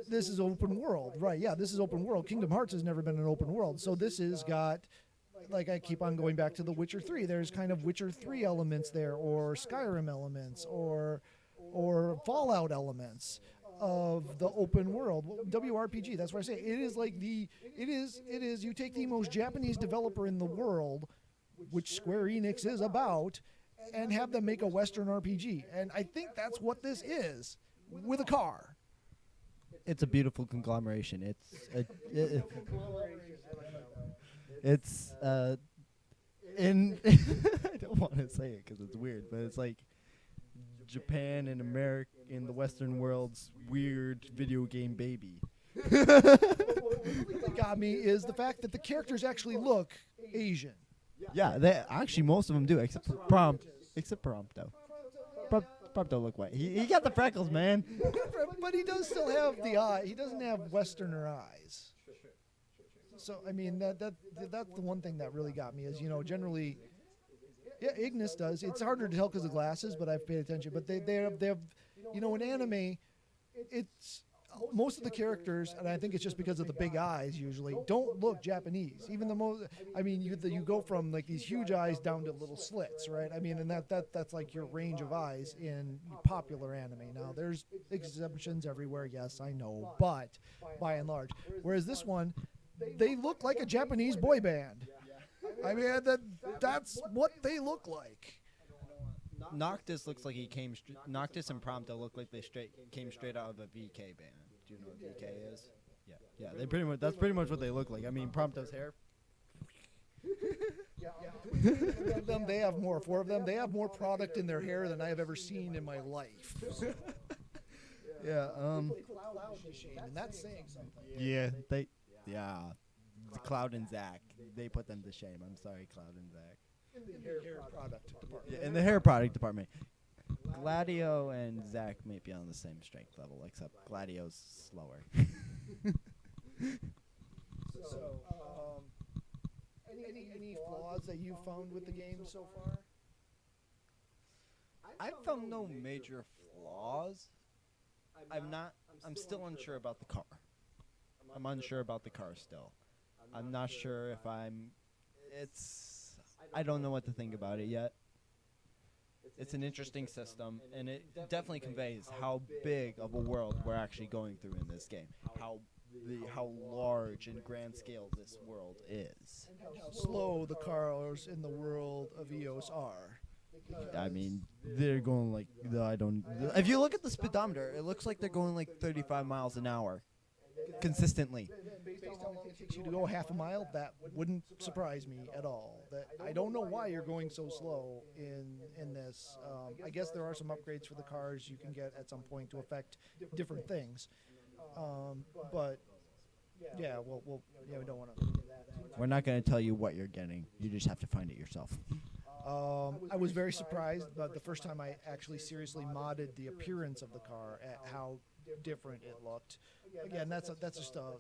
this is open world, right? Yeah, this is open world. Kingdom Hearts has never been an open world. So this has got, like I keep on going back to The Witcher 3. There's kind of Witcher 3 elements there, or Skyrim elements, or Fallout elements of the open world. WRPG, that's what I say. It is like it is you take the most Japanese developer in the world, which Square Enix is about, and have them make a Western RPG. And I think that's what this is, with a car. It's a beautiful conglomeration. It's in I don't want to say it because it's weird, but it's like Japan and America in the Western world's weird video game baby. What really got me is the fact that the characters actually look Asian. Yeah, they actually most of them do, except for Prompto. Prompto look white. He got the freckles, man. But he does still have the eye. He doesn't have Westerner eyes. So I mean that's the one thing that really got me is generally, yeah, Ignis does. It's harder to tell because of glasses, but I've paid attention. But they have in anime, it's most of the characters, and I think it's just because of the big eyes usually don't look Japanese. Even the most, I mean, you go from like these huge eyes down to little slits, right? I mean, and that's like your range of eyes in popular anime. Now there's exceptions everywhere, yes, I know, but by and large, whereas this one, they look like a Japanese boy band. I mean, that's what they look like. Noctis looks like he came. Noctis and Prompto look like they came straight out of a VK band. Do you know what VK is? Yeah. They pretty much. That's pretty much what they look like. I mean, Prompto's hair. They have more. 4 of them. They have more product in their hair than I have ever seen in my life. Yeah. And that's saying something. Yeah. Cloud and Zach. They put them to shame. I'm sorry, Cloud and Zach. In the hair product department. Yeah, in the hair product department. Gladio and Zach may be on the same strength level, except Gladio's slower. So, any flaws that you found with the game so far? I found no major flaws. I'm still unsure about the car. I'm unsure about the car still. I'm not sure if I don't know what to think about it yet. It's an interesting system, and it definitely conveys how big of a world we're actually going through in this game. How large and grand scale this world is. And how slow the cars in the world of EOS are. I mean, they're going like if you look at the speedometer, it looks like they're going like 35 miles an hour consistently. Based on how long it takes you to go half a mile, that wouldn't surprise me at all. That I don't know why you're going so slow in this. I guess there are some upgrades for the cars you can get at some point to affect different things. But yeah, we don't want to. We're not going to tell you what you're getting. You just have to find it yourself. I was very surprised, but the first time I actually seriously modded the appearance of the car at how different it looked. Again, that's just a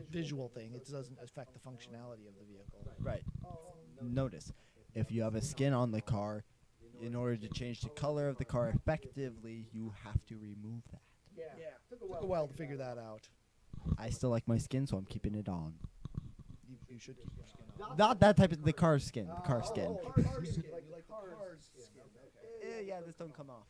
visual thing. It doesn't affect the functionality of the vehicle. Right. Notice, if you have a skin on the car, in order to change the color of the car effectively, you have to remove that. Took a while to figure that out. I still like my skin, so I'm keeping it on. You should keep your skin on. Not that type of the car skin. The car skin. Car skin. You like the car's skin. Yeah, this don't come off.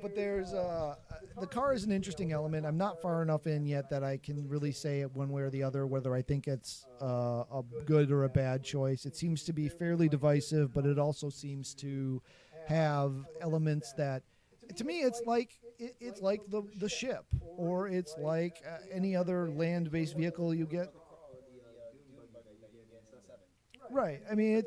But there's the car is an interesting element. I'm not far enough in yet that I can really say it one way or the other whether I think it's a good or a bad choice. It seems to be fairly divisive, but it also seems to have elements that, to me, it's like the ship, or it's like any other land-based vehicle you get. Right. I mean,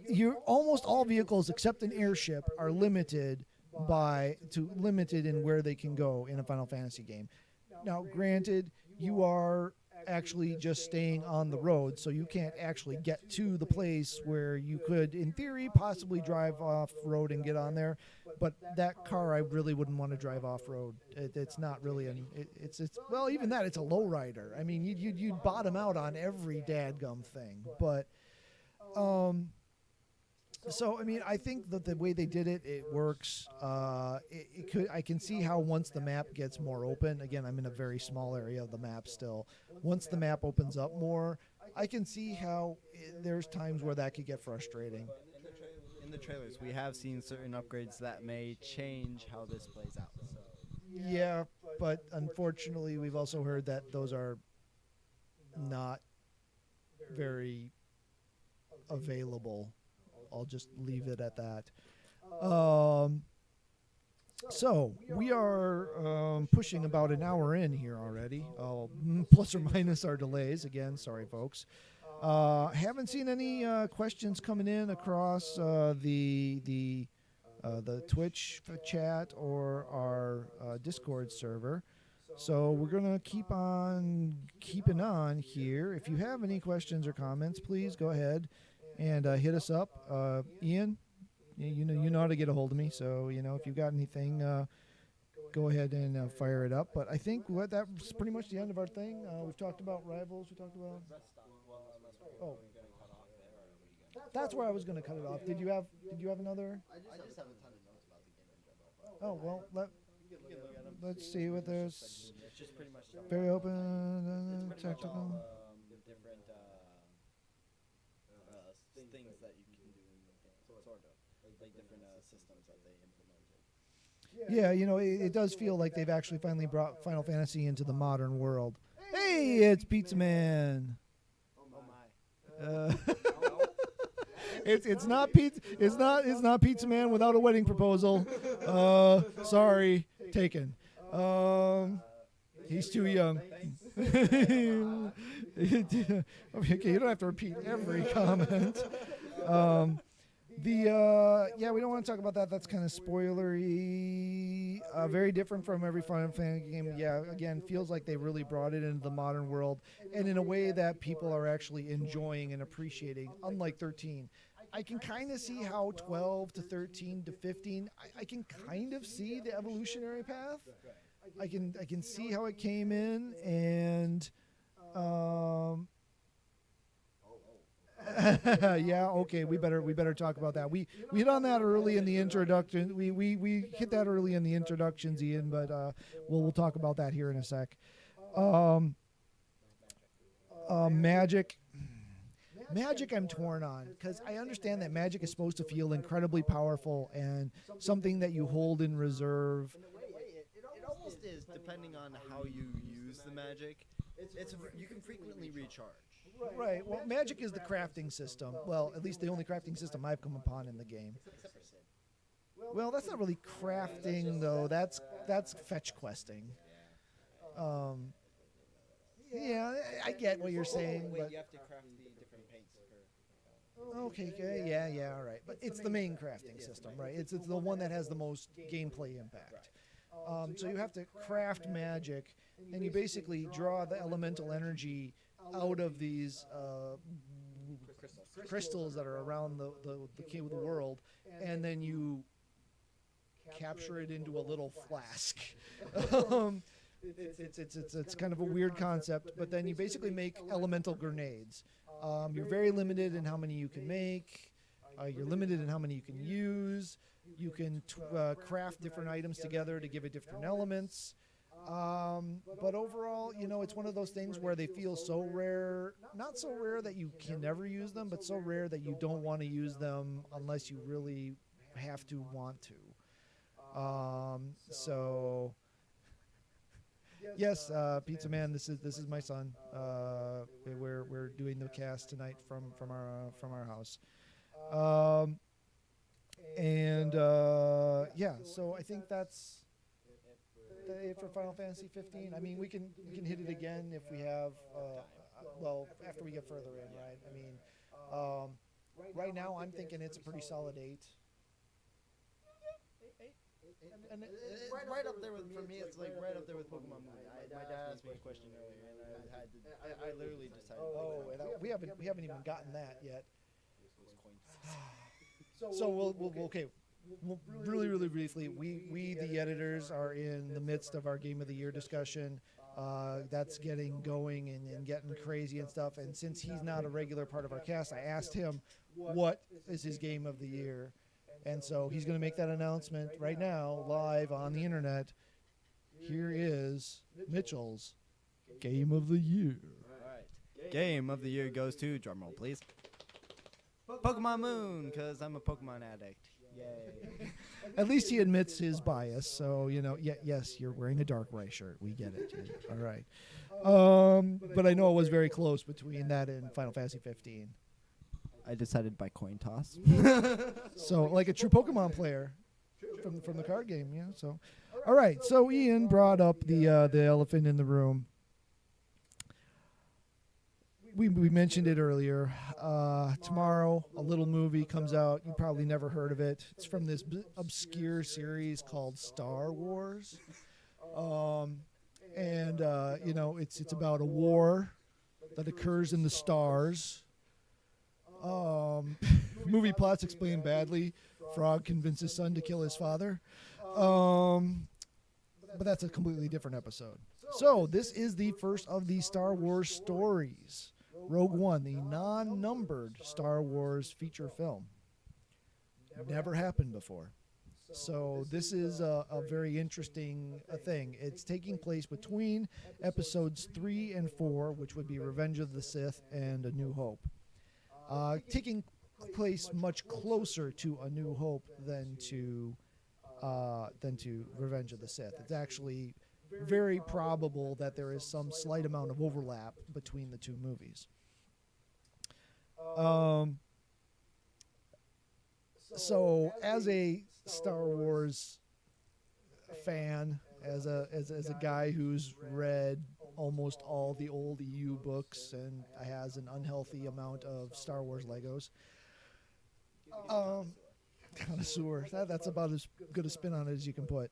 you almost all vehicles except an airship are limited in where they can go in a Final Fantasy game. Now, granted, you are actually just staying on the road, so you can't actually get to the place where you could, in theory, possibly drive off road and get on there. But that car, I really wouldn't want to drive off road. It's not really it's well, even that, it's a lowrider. I mean, you'd bottom out on every dadgum thing, but. So I mean, I think that the way they did it works. I can see how once the map gets more open. Again, I'm in a very small area of the map still. Once the map opens up more, I can see how there's times where that could get frustrating. In the trailers, we have seen certain upgrades that may change how this plays out. So. Yeah, but unfortunately, we've also heard that those are not very available. I'll just leave it at that. So we are pushing about an hour in here already, plus or minus our delays. Again, sorry, folks. Haven't seen any questions coming in across the Twitch chat or our Discord server. So we're going to keep on keeping on here. If you have any questions or comments, please go ahead and hit us up. Ian, you know how to get a hold of me. So, if you've got anything, go ahead and fire it up. But I think that's pretty much the end of our thing. We've talked about rivals. We talked about... Oh. That's where I was going to cut it off. Did you have another? I just have a ton of notes about the game in general. Oh, well, let's see what there's. It's just pretty much Very open, it's pretty much tactical. all different things that you can do in the game, sort of like different systems that they implemented. Yeah, it does feel like they've actually finally brought Final Fantasy into the modern world. Hey, it's Pizza Man. Oh my. It's not Pizza Man without a wedding proposal. Sorry, taken. He's too young. Okay, you don't have to repeat every comment. We don't want to talk about that. That's kind of spoilery. Very different from every Final Fantasy game. Yeah, again, feels like they really brought it into the modern world, and in a way that people are actually enjoying and appreciating. Unlike 13, I can kind of see how 12 to 13 to 15. I can kind of see the evolutionary path. I can see how it came in, and yeah, okay, we better talk about that. We hit on that early in the introduction. We hit that early in the introductions, Ian, but we'll talk about that here in a sec. Magic I'm torn on, because I understand that magic is supposed to feel incredibly powerful and something that you hold in reserve. It almost is, depending on how you use the magic. You can frequently recharge. Right. Well, magic is the crafting system. Well, at least the only crafting system I've come upon in the game. Well, that's not really crafting, though. That's fetch questing. Yeah, I get what you're saying, but You have to craft the different paints for. okay, yeah, all right. But it's the main crafting system, right? It's the one that has the most gameplay impact. So you have to craft magic, and you basically draw the elemental energy out of these crystals that are around the world, and then you capture it into a little flask. It's kind of a weird concept, but then you basically make elemental grenades. You're very limited in how many you can make. You're limited in how many you can use. You can craft different items together to give it different elements. But overall, it's one of those things where they feel so rare, not so rare that you can never use them, but so rare that you don't want to use them unless you really have to want to. So yes, Pizza Man, this is my son. We're doing the cast tonight from our house. Yeah, so I think that's it for Final Fantasy 15. I mean, we can hit it again if we have well, after we get further in, right? I mean, right now I'm thinking it's a pretty solid 8. And it's right up there with, for me, it's like right up there with Pokemon Movie. My dad asked me a question earlier, and I literally just had. Oh, we haven't even gotten that yet. So we'll okay. Well, really briefly, we the editors are in the midst of our Game of the Year discussion. That's getting going and getting crazy and stuff. And since he's not a regular part of our cast, I asked him what is his Game of the Year. And so he's going to make that announcement right now, live on the internet. Here is Mitchell's Game of the Year. All right. Game of the Year goes to, drumroll please, Pokemon Moon, because I'm a Pokemon addict. Yay. At least he admits his bias. So, yes, you're wearing a Darkrai shirt. We get it. All right. But I know it was very close between that and Final Fantasy 15. I decided by coin toss. So, like a true Pokemon player from the card game, yeah. So, all right. So Ian brought up the elephant in the room. We mentioned it earlier. Tomorrow, a little movie comes out. You probably never heard of it. It's from this obscure series called Star Wars, and it's about a war that occurs in the stars. Movie plots explained badly. Frog convinces son to kill his father. But that's a completely different episode. So this is the first of the Star Wars stories. Rogue One, the non-numbered Star Wars feature film. Never happened before. So this is a very interesting thing. It's taking place between episodes 3 and 4, which would be Revenge of the Sith and A New Hope. Taking place much closer to A New Hope than to Revenge of the Sith. It's actually very probable that there is some slight amount of overlap between the two movies. So as a Star Wars fan, as a guy who's read almost all the old EU books and has an unhealthy amount of Star Wars Legos, connoisseur. That's about as good a spin on it as you can put.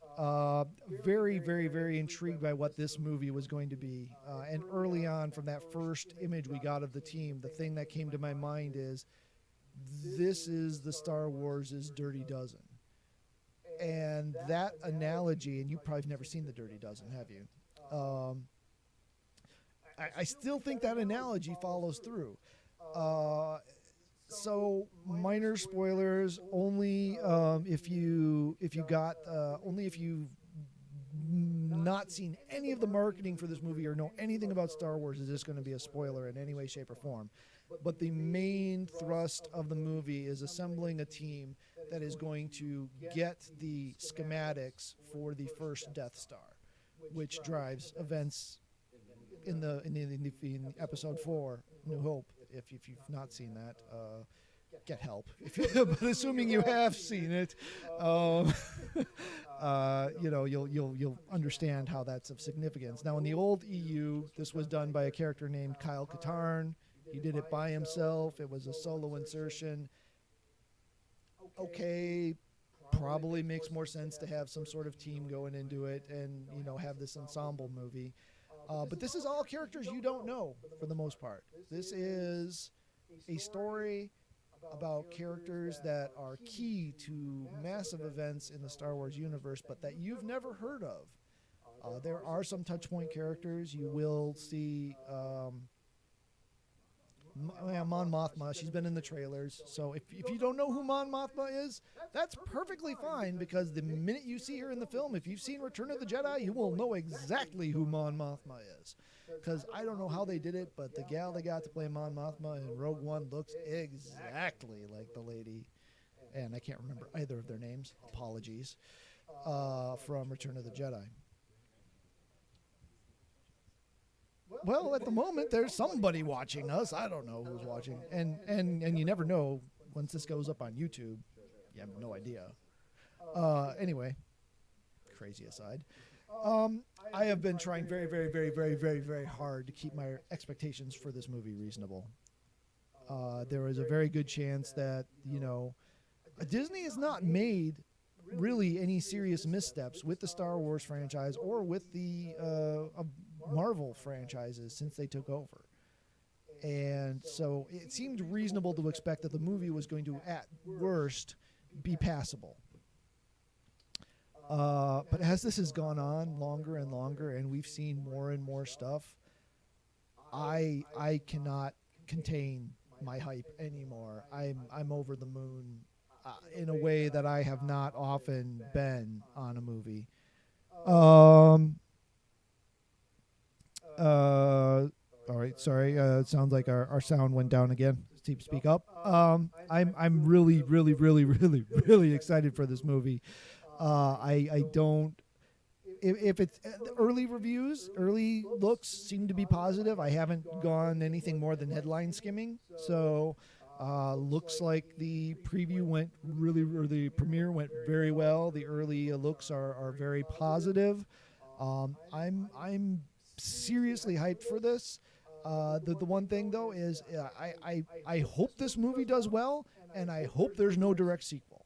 Very, very, very intrigued by what this movie was going to be. And early on, from that first image we got of the team, the thing that came to my mind is, this is the Star Wars' Dirty Dozen. And that analogy, and you probably have never seen the Dirty Dozen, have you? I still think that analogy follows through. So minor spoilers. Only if you've not seen any of the marketing for this movie or know anything about Star Wars, is this going to be a spoiler in any way, shape, or form? But the main thrust of the movie is assembling a team that is going to get the schematics for the first Death Star, which drives events in episode 4, New Hope. If you've not seen that, get help. But assuming you have seen it, you'll understand how that's of significance. Now, in the old EU, this was done by a character named Kyle Katarn. He did it by himself. It was a solo insertion. Okay, probably makes more sense to have some sort of team going into it and have this ensemble movie. But this is all characters you don't know for the most part. This is a story about characters that are key to massive events in the Star Wars universe, but that you've never heard of. There are some touch point characters. You will see Mon Mothma. She's been in the trailers. So if you don't know who Mon Mothma is, that's perfectly fine, because the minute you see her in the film, if you've seen Return of the Jedi, you will know exactly who Mon Mothma is. Because I don't know how they did it, but the gal they got to play Mon Mothma in Rogue One looks exactly like the lady, and I can't remember either of their names. Apologies. From Return of the Jedi. Well, at the moment, there's somebody watching us. I don't know who's watching, and you never know once this goes up on YouTube. You have no idea. Anyway, crazy aside. I have been trying very, very, very, very, very, very hard to keep my expectations for this movie reasonable. There is a very good chance that, Disney has not made really any serious missteps with the Star Wars franchise or with the Marvel franchises since they took over. And so it seemed reasonable to expect that the movie was going to, at worst, be passable. But as this has gone on longer and longer, and we've seen more and more stuff, I cannot contain my hype anymore. I'm over the moon in a way that I have not often been on a movie. All right, sorry. It sounds like our sound went down again. Speak up. I'm really, really, really, really, really excited for this movie. I don't. If it's early reviews, early looks seem to be positive. I haven't gone anything more than headline skimming, so looks like the preview went or the premiere went very well. The early looks are very positive. I'm seriously hyped for this. The one thing though is I hope this movie does well, and I hope there's no direct sequel.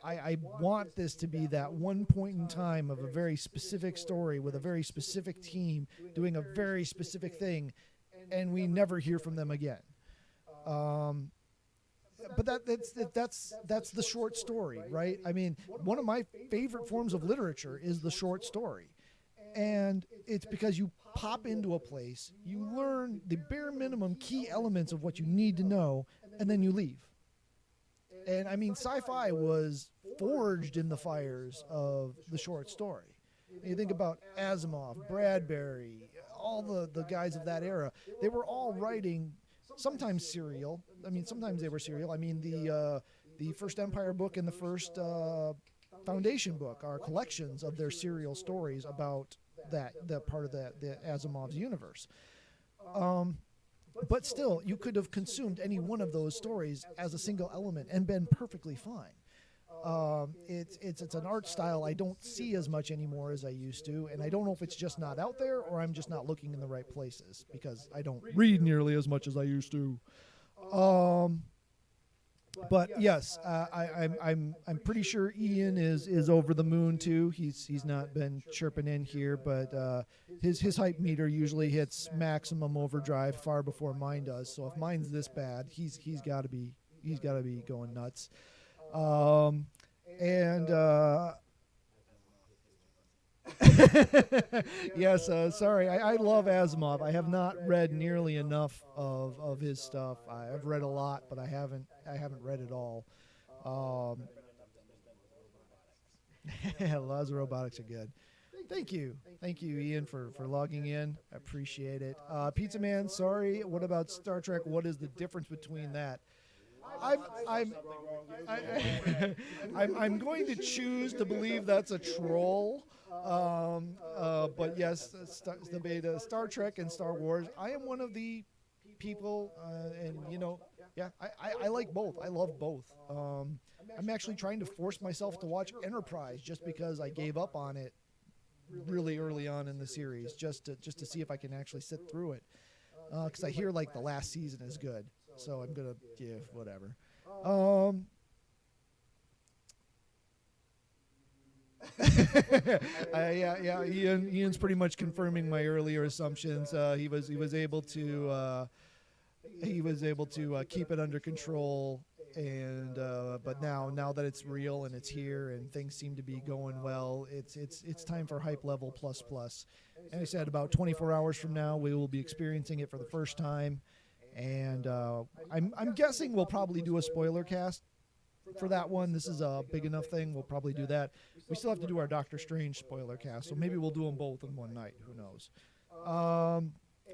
I want this to be that one point in time of a very specific story with a very specific team doing a very specific thing, and we never hear from them again. But that's the short story, right? I mean, one of my favorite forms of literature is the short story. And it's because you pop into a place, you learn the bare minimum key elements of what you need to know, and then you leave. And I mean, sci-fi was forged in the fires of the short story. You think about Asimov, Bradbury, all the guys of that era. They were all writing, sometimes serial. I mean, sometimes they were serial. I mean, the First Empire book and the first Foundation book are collections of their serial stories about that part of the Asimov's universe. But still, you could have consumed any one of those stories as a single element and been perfectly fine. It's an art style I don't see as much anymore as I used to, and I don't know if it's just not out there or I'm just not looking in the right places because I don't read nearly as much as I used to. But yes, I'm pretty sure Ian is over the moon too. He's not been chirping in here, but his hype meter usually hits maximum overdrive far before mine does. So if mine's this bad, he's got to be going nuts. Yes, sorry. I love Asimov. I have not read nearly enough of his stuff. I've read a lot, but I haven't read it all. Laws of Robotics are good. Thank you, Ian, for logging in. I appreciate it. Pizza Man, sorry. What about Star Trek? What is the difference between that? I'm going to choose to believe that's a troll. But yes, the Star Trek and Star Wars. I am one of the people, and I like both. I love both. I'm actually trying to force myself to watch Enterprise just because I gave up on it really early on in the series, just to see if I can actually sit through it. Because I hear like the last season is good, so I'm gonna whatever. Ian's pretty much confirming my earlier assumptions. He was able to keep it under control and but now that it's real and it's here and things seem to be going well, it's time for hype level plus plus. And I said about 24 hours from now we will be experiencing it for the first time, and I'm guessing we'll probably do a spoiler cast for that one. This is a big enough thing. We'll probably do that. We still have to do our Doctor Strange spoiler cast, so maybe we'll do them both in one night. Who knows?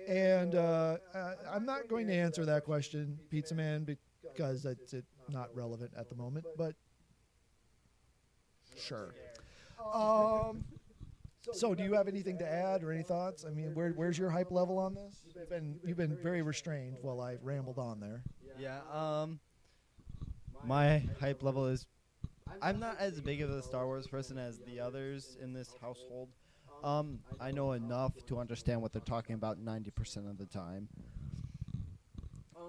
And I'm not going to answer that question, Pizza Man, because it's not relevant at the moment. But sure. So, do you have anything to add or any thoughts? I mean, where's your hype level on this? You've been very restrained while I rambled on there. Yeah. My hype level is, I'm not as big of a Star Wars person as the others in this household. I know enough to understand what they're talking about 90% of the time.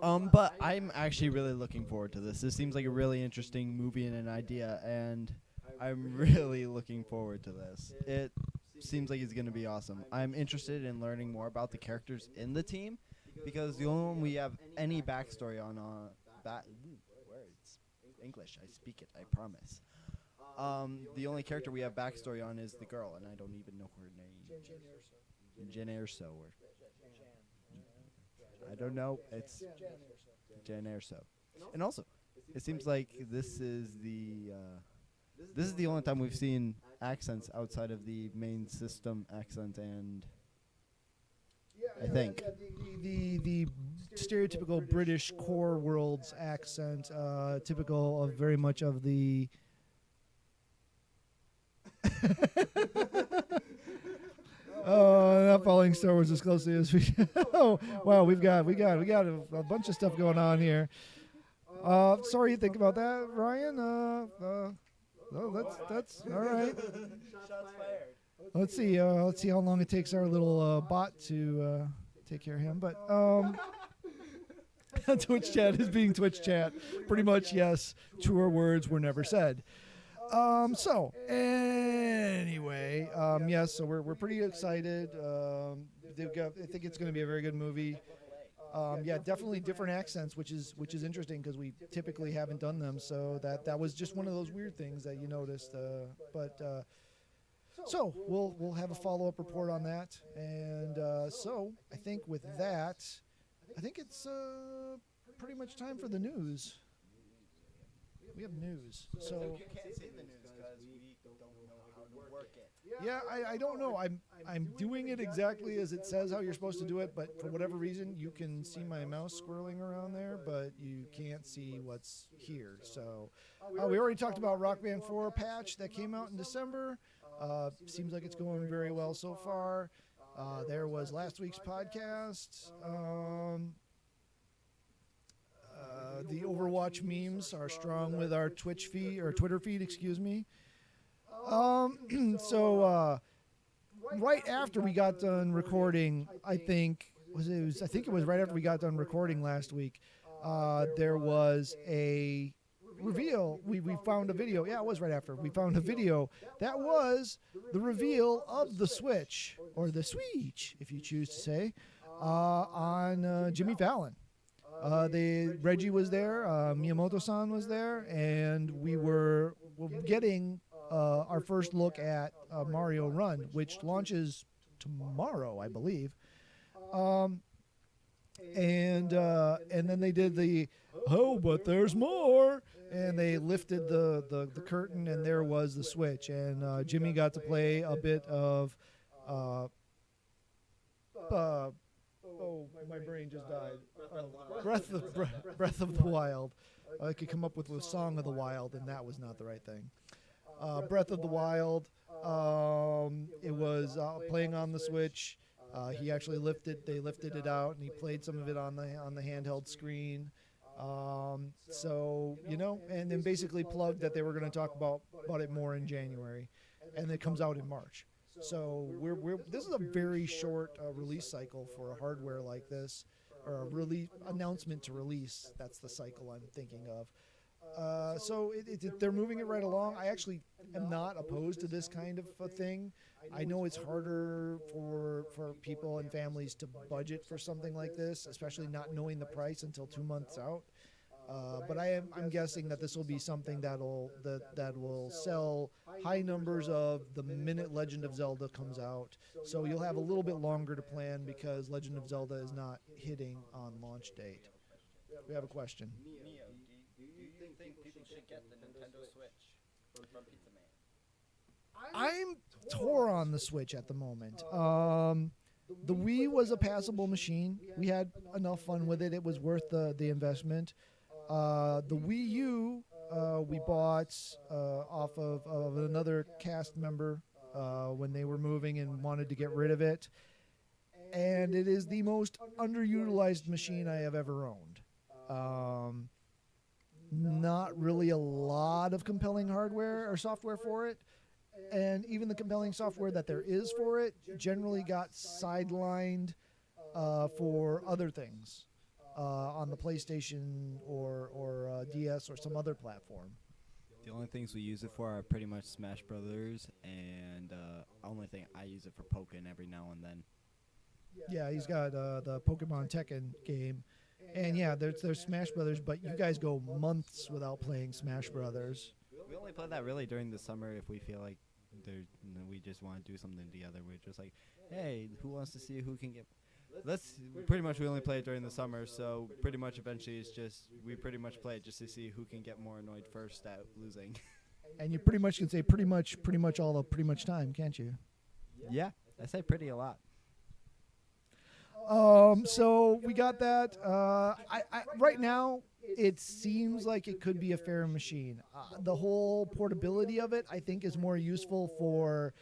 But I'm actually really looking forward to this. This seems like a really interesting movie and an idea, and I'm really looking forward to this. It seems like it's going to be awesome. I'm interested in learning more about the characters in the team, because the only one we have any backstory on, words, English, I speak it, I promise. The only character we have backstory on is the girl, and I don't even know her name. Jen Erso, or I don't know. It's Jen Erso. And also, it seems like this is the only time we've seen accents outside of the main system accent, and I think the stereotypical British core worlds accent, typical of very much of the. Not following Star Wars as closely as we. Oh wow, we got a bunch of stuff going on here. Sorry you think about that, Ryan. No, that's all right. Let's see how long it takes our little bot to take care of him. But Twitch chat is being Twitch chat. Pretty much, yes. Truer words were never said. So anyway, yes. So we're pretty excited. I think it's going to be a very good movie. Yeah, definitely different accents, which is interesting because we typically haven't done them. So that was just one of those weird things that you noticed. So we'll have a follow-up report on that. And so I think with that, I think it's pretty much time for the news. We have news. So you can't say the news because we don't know how to work it. yeah, I don't know. I'm doing it exactly as it says how you're supposed to do it, but for whatever reason, you can see my mouse swirling around there, but you can't see what's here. So we already talked about Rock Band 4 patch that came out in December. Seems like it's going very well so far. There was last week's podcast. The Overwatch memes are strong with our Twitch feed or Twitter feed, excuse me. So right after we got done recording, I think it was right after we got done recording last week. There was a reveal. We found a video. Yeah, it was right after we found a video that was the reveal of the Switch, or the Switch, if you choose to say, on Jimmy Fallon. Reggie was there, Miyamoto-san was there, and we were getting our first look at Mario Run, which launches tomorrow, I believe. And then they did but there's more, and they lifted the curtain, and there was the Switch, and Jimmy got to play a bit of. My brain just died. Breath of the Wild. I could come up with a Song of the Wild, and that was not the right thing. Breath of the Wild. It was playing on the Switch. He actually they lifted it out, and he played some of it on the handheld screen. So and then basically plugged that they were going to talk about it more in January, and it comes out in March. So this is a very short release cycle for a hardware like this, or a release announcement to release. That's the cycle I'm thinking of. So they're moving it right along. I actually am not opposed to this kind of a thing. I know it's harder for people and families to budget for something like this, especially not knowing the price until 2 months out. But I'm guessing that this will be something that will sell high numbers of the minute Legend of Zelda comes out. So you'll have a little bit longer to plan because Legend of Zelda is not hitting on launch date. We have a question. Neo, do you think people should get the Nintendo Switch from Pizza Man? I'm tore on the Switch at the moment. The Wii was a passable machine. We had enough fun with it. It was worth the investment. The Wii U we bought off of another cast member when they were moving and wanted to get rid of it. And it is the most underutilized machine I have ever owned. Not really a lot of compelling hardware or software for it. And even the compelling software that there is for it generally got sidelined for other things on the PlayStation or DS or some other platform. The only things we use it for are pretty much Smash Brothers, and only thing I use it for Pokken every now and then. Yeah, he's got the Pokemon Tekken game. And yeah, there's Smash Brothers, but you guys go months without playing Smash Brothers. We only play that really during the summer if we feel like we just want to do something together. We're just like, hey, who wants to see who can get... we only play it during the summer, so pretty much eventually it's just, we pretty much play it just to see who can get more annoyed first at losing. And you pretty much can say pretty much all the pretty much time, can't you? Yeah, I say pretty a lot. So we got that. Right now, it seems like it could be a fair machine. The whole portability of it, I think, is more useful for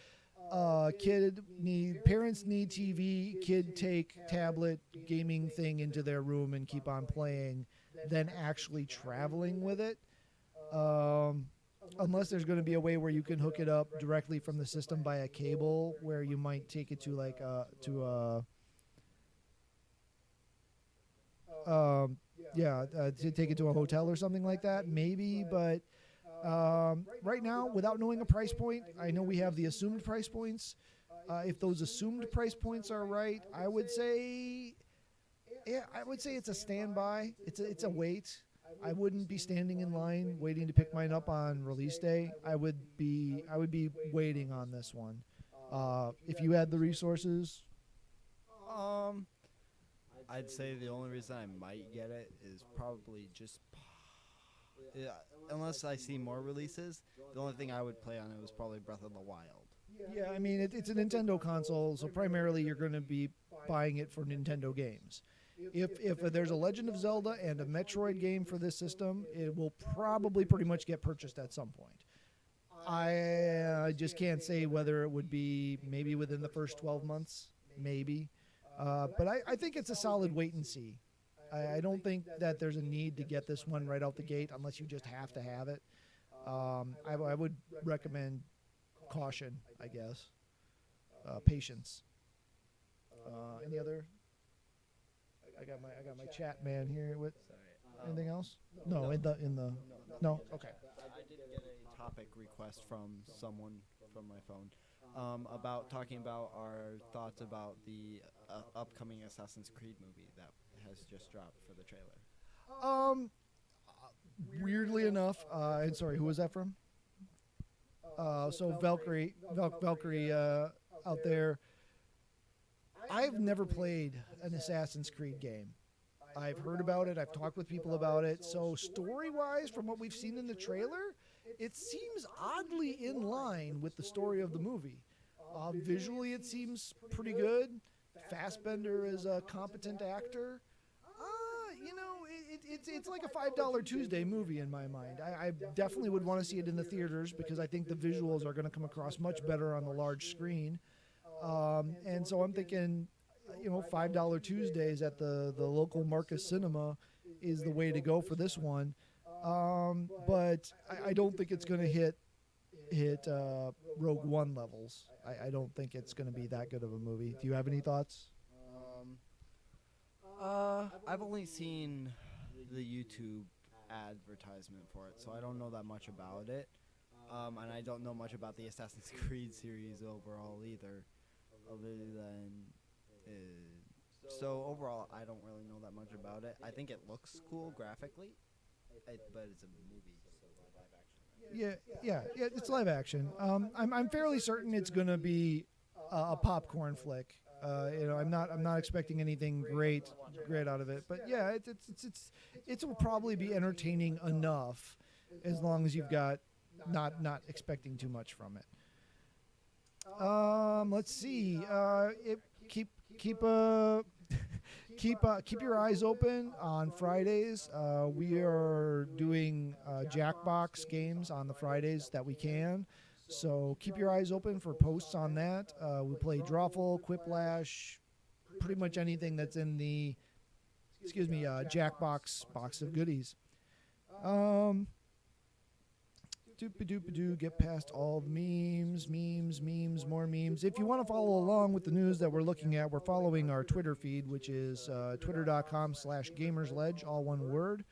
parents need TV, kid take tablet gaming thing into their room and keep on playing than actually traveling with it. Unless there's going to be a way where you can hook it up directly from the system by a cable, where you might take it to to take it to a hotel or something like that, maybe. But right now, without knowing a price point, I know we have the assumed price points. If those assumed price points are right, I would say it's a standby. It's a wait. I wouldn't be standing in line waiting to pick mine up on release day. I would be waiting on this one. If you had the resources. I'd say the only reason I might get it is probably just, unless I see more releases, the only thing I would play on it was probably Breath of the Wild. Yeah, I mean, it's a Nintendo console, so primarily you're going to be buying it for Nintendo games. If there's a Legend of Zelda and a Metroid game for this system, it will probably pretty much get purchased at some point. I just can't say whether it would be maybe within the first 12 months, maybe. But I think it's a solid wait and see. I don't think that there's a need to get this one right out the gate unless you just have to have it. I would recommend caution, I guess. Patience. Any other? I got my chat man here. With anything else? No, in the no. Okay. I did get a topic request from someone from my phone. About talking about our thoughts about the upcoming Assassin's Creed movie that has just dropped for the trailer. Weirdly enough, and sorry, who was that from? So Valkyrie out there. I've never played an Assassin's Creed game. I've heard about it. I've talked with people about it. So story-wise, from what we've seen in the trailer, it seems oddly in line with the story of the movie. Visually, it seems pretty good. Fassbender is a competent actor. It's like a $5 Tuesday movie in my mind. I definitely would want to see it in the theaters because I think the visuals are going to come across much better on the large screen. And so I'm thinking, $5 Tuesdays at the local Marcus Cinema is the way to go for this one. But I don't think it's going to hit Rogue One levels. I don't think it's going to be that good of a movie. Do you have any thoughts? I've only seen the YouTube advertisement for it, so I don't know that much about it. And I don't know much about the Assassin's Creed series overall either, other than... so overall, I don't really know that much about it. I think it looks cool graphically. but it's a movie, so live action. Yeah. It's live action. I'm fairly certain it's gonna be a popcorn flick. I'm not expecting anything great out of it, but yeah, it will probably be entertaining enough, as long as you've got not expecting too much from it. Let's see. Keep keep your eyes open on Fridays. We are doing Jackbox games on the Fridays that we can. So keep your eyes open for posts on that. We play Drawful, Quiplash, pretty much anything that's in the, Jackbox box of goodies. Doop-a-doop-a-doo, get past all the memes, more memes. If you want to follow along with the news that we're looking at, we're following our Twitter feed, which is twitter.com/Gamersledge, all one word.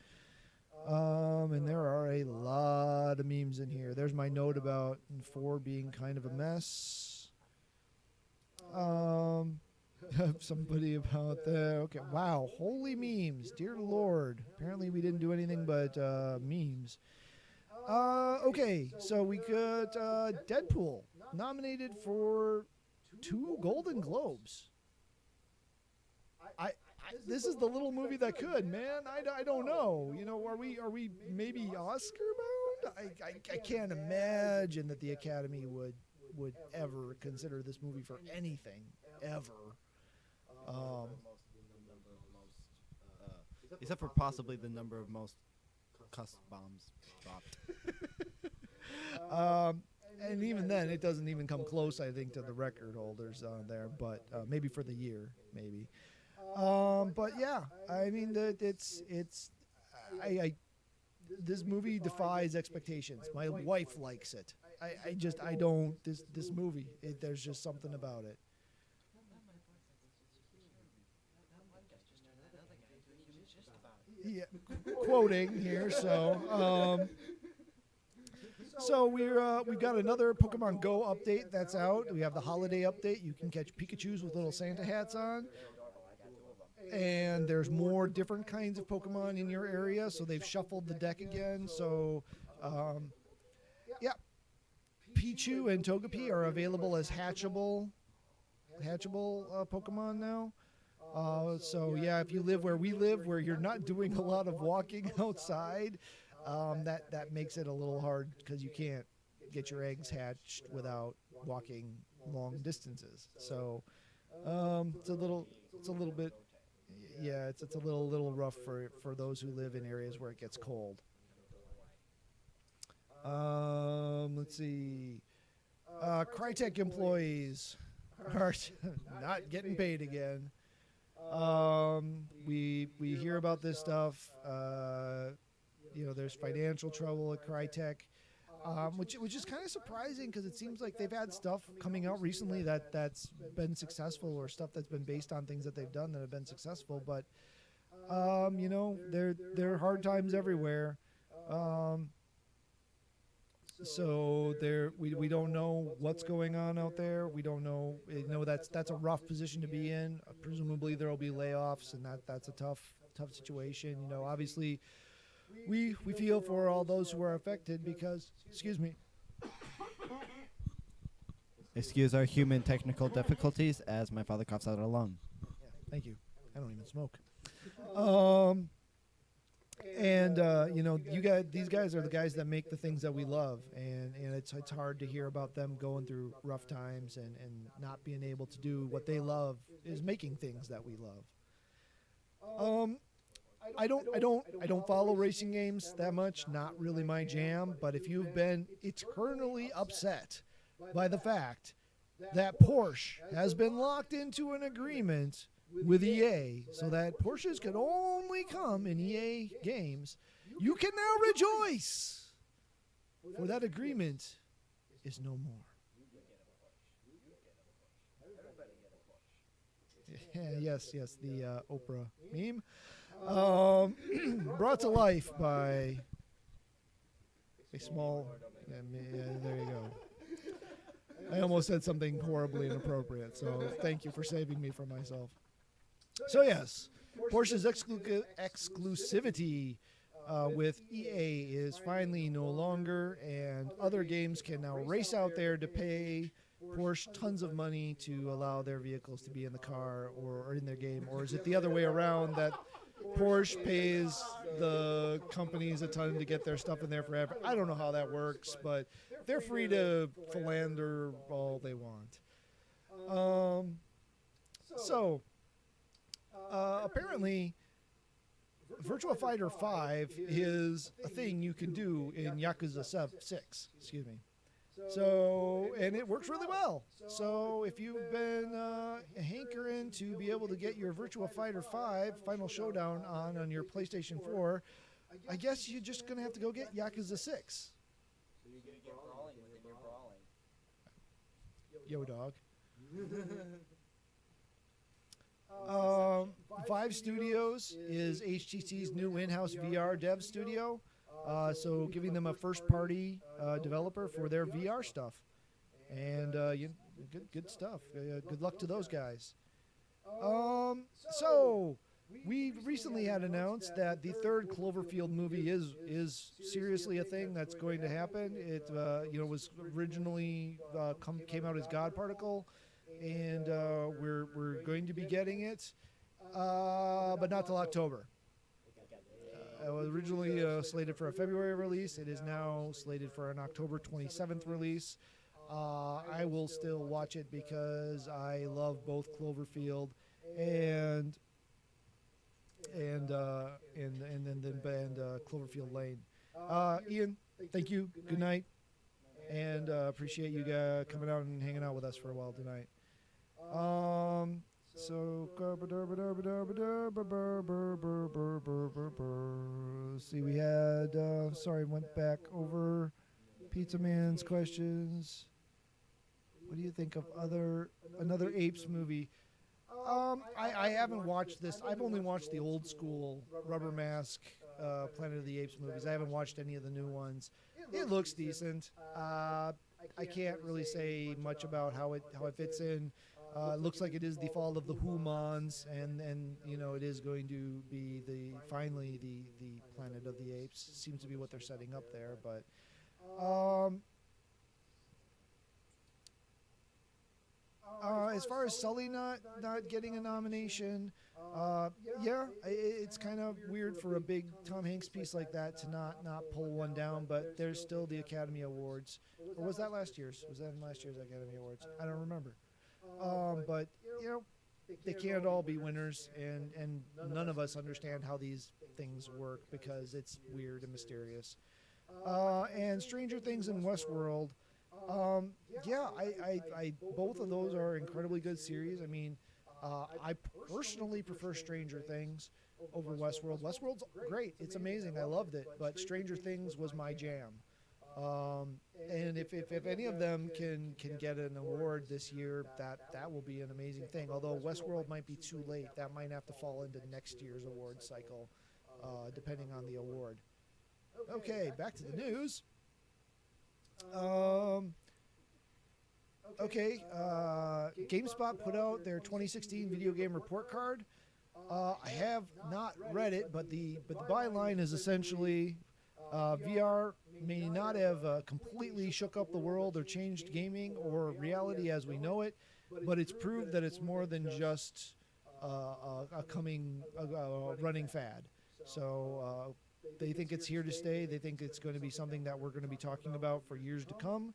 And there are a lot of memes in here. There's my note about 4 being kind of a mess. Somebody about that. Okay, wow, holy memes, dear Lord. Apparently we didn't do anything but memes. Okay, so we got Deadpool nominated for 2 Golden Globes. This is the little movie that could, man. I don't know. Are we maybe Oscar bound? I can't imagine that the Academy would ever consider this movie for anything ever. Except for possibly the number of most cuss bombs dropped. And even then, it doesn't even come close, I think, to the record holders on there. But maybe for the year, maybe. But yeah, I mean, this movie defies expectations. My wife likes it. I don't. This movie, there's just something about it. Yeah, quoting here. So we've got another Pokemon Go update that's out. We have the holiday update. You can catch Pikachus with little Santa hats on. And there's more different kinds of Pokemon in your area, so they've shuffled the deck again. So, Pichu and Togepi are available as hatchable Pokemon now. So if you live where we live, where you're not doing a lot of walking outside, that makes it a little hard because you can't get your eggs hatched without walking long distances. So, it's a little bit. Yeah, it's a little rough for those who live in areas where it gets cold. Let's see. Crytek employees are not getting paid again. We hear about this stuff. There's financial trouble at Crytek. Which is kind of surprising because it seems like they've had stuff coming out recently that's been successful, or stuff that's been based on things that they've done that have been successful. But there are hard times everywhere. So we don't know what's going on out there. We don't know. That's a rough position to be in. Presumably there will be layoffs, and that's a tough situation. Obviously. We feel for all those who are affected because, excuse me. Excuse our human technical difficulties as my father coughs out a lung. Yeah, thank you. I don't even smoke. These guys are the guys that make the things that we love, and it's hard to hear about them going through rough times and not being able to do what they love is making things that we love. I don't follow racing games that much, not really my jam, but if you've been eternally upset by the fact that Porsche has been locked into an agreement with EA so that Porsches can only come in EA games, you can now rejoice, for that agreement is no more. Yeah, yes, the Oprah meme. Brought to life by a small. Yeah, there you go. I almost said something horribly inappropriate, so thank you for saving me from myself. So yes, Porsche's exclusivity with EA is finally no longer, and other games can now race out there to pay Porsche tons of money to allow their vehicles to be in the car or in their game? Or is it the other way around, that Porsche pays the companies a ton to get their stuff in there forever? I don't know how that works, but they're free to philander all they want. Apparently, Virtua Fighter 5 is a thing you can do in Yakuza 6. Excuse me. So, and it works really well. So, if you've been hankering to be able to get your Virtua Fighter 5 Final Showdown on your PlayStation 4, I guess you're just going to have to go get Yakuza 6. So you get brawling within your brawling. Yo, dog. Vive Studios is HTC's new in-house VR dev studio. So giving them a first-party developer for their VR stuff, and good stuff. Good luck to those guys. So we recently had announced that the third Cloverfield movie is seriously a thing that's going to happen. It was originally came out as God Particle, and we're going to be getting it, but not till October. It was originally slated for a February release. It is now slated for an October 27th release. I will still watch it because I love both Cloverfield and the band Cloverfield Lane. Ian, thank you. Good night, and appreciate you guys coming out and hanging out with us for a while tonight. So, see, we had, went back over Pizza Man's questions. What do you think of another Apes movie? I haven't watched this. I've only watched the old school Rubber Mask, Planet of the Apes movies. I haven't watched any of the new ones. It looks decent. I can't really say much about how it fits in. It looks like it is the fall of the humans, and it is going to be finally the Planet of the Apes. Seems to be what they're setting up there. But as far as Sully not getting a nomination, it's kind of weird for a big Tom Hanks piece like that to not pull one down. But there's still the Academy Awards, or was that last year's? Was that in last year's Academy Awards? I don't remember. But they can't all be winners, and none of us understand how these things work because it's weird and mysterious. And Stranger Things and Westworld, I both of those are incredibly good series. I mean, I personally prefer Stranger Things over Westworld. Westworld's great; it's amazing. I loved it, but Stranger Things was my jam. And if any of them can get an award this year, that will be an amazing thing. Although Westworld might be too late, that might have to fall into next year's award cycle, depending on the award. Okay, back to the news. GameSpot put out their 2016 video game report card. I have not read it, but the byline is essentially VR may not have completely shook up the world or changed gaming or reality as we know it, but it's proved that it's more than just a running fad. So they think it's here to stay. They think it's going to be something that we're going to be talking about for years to come.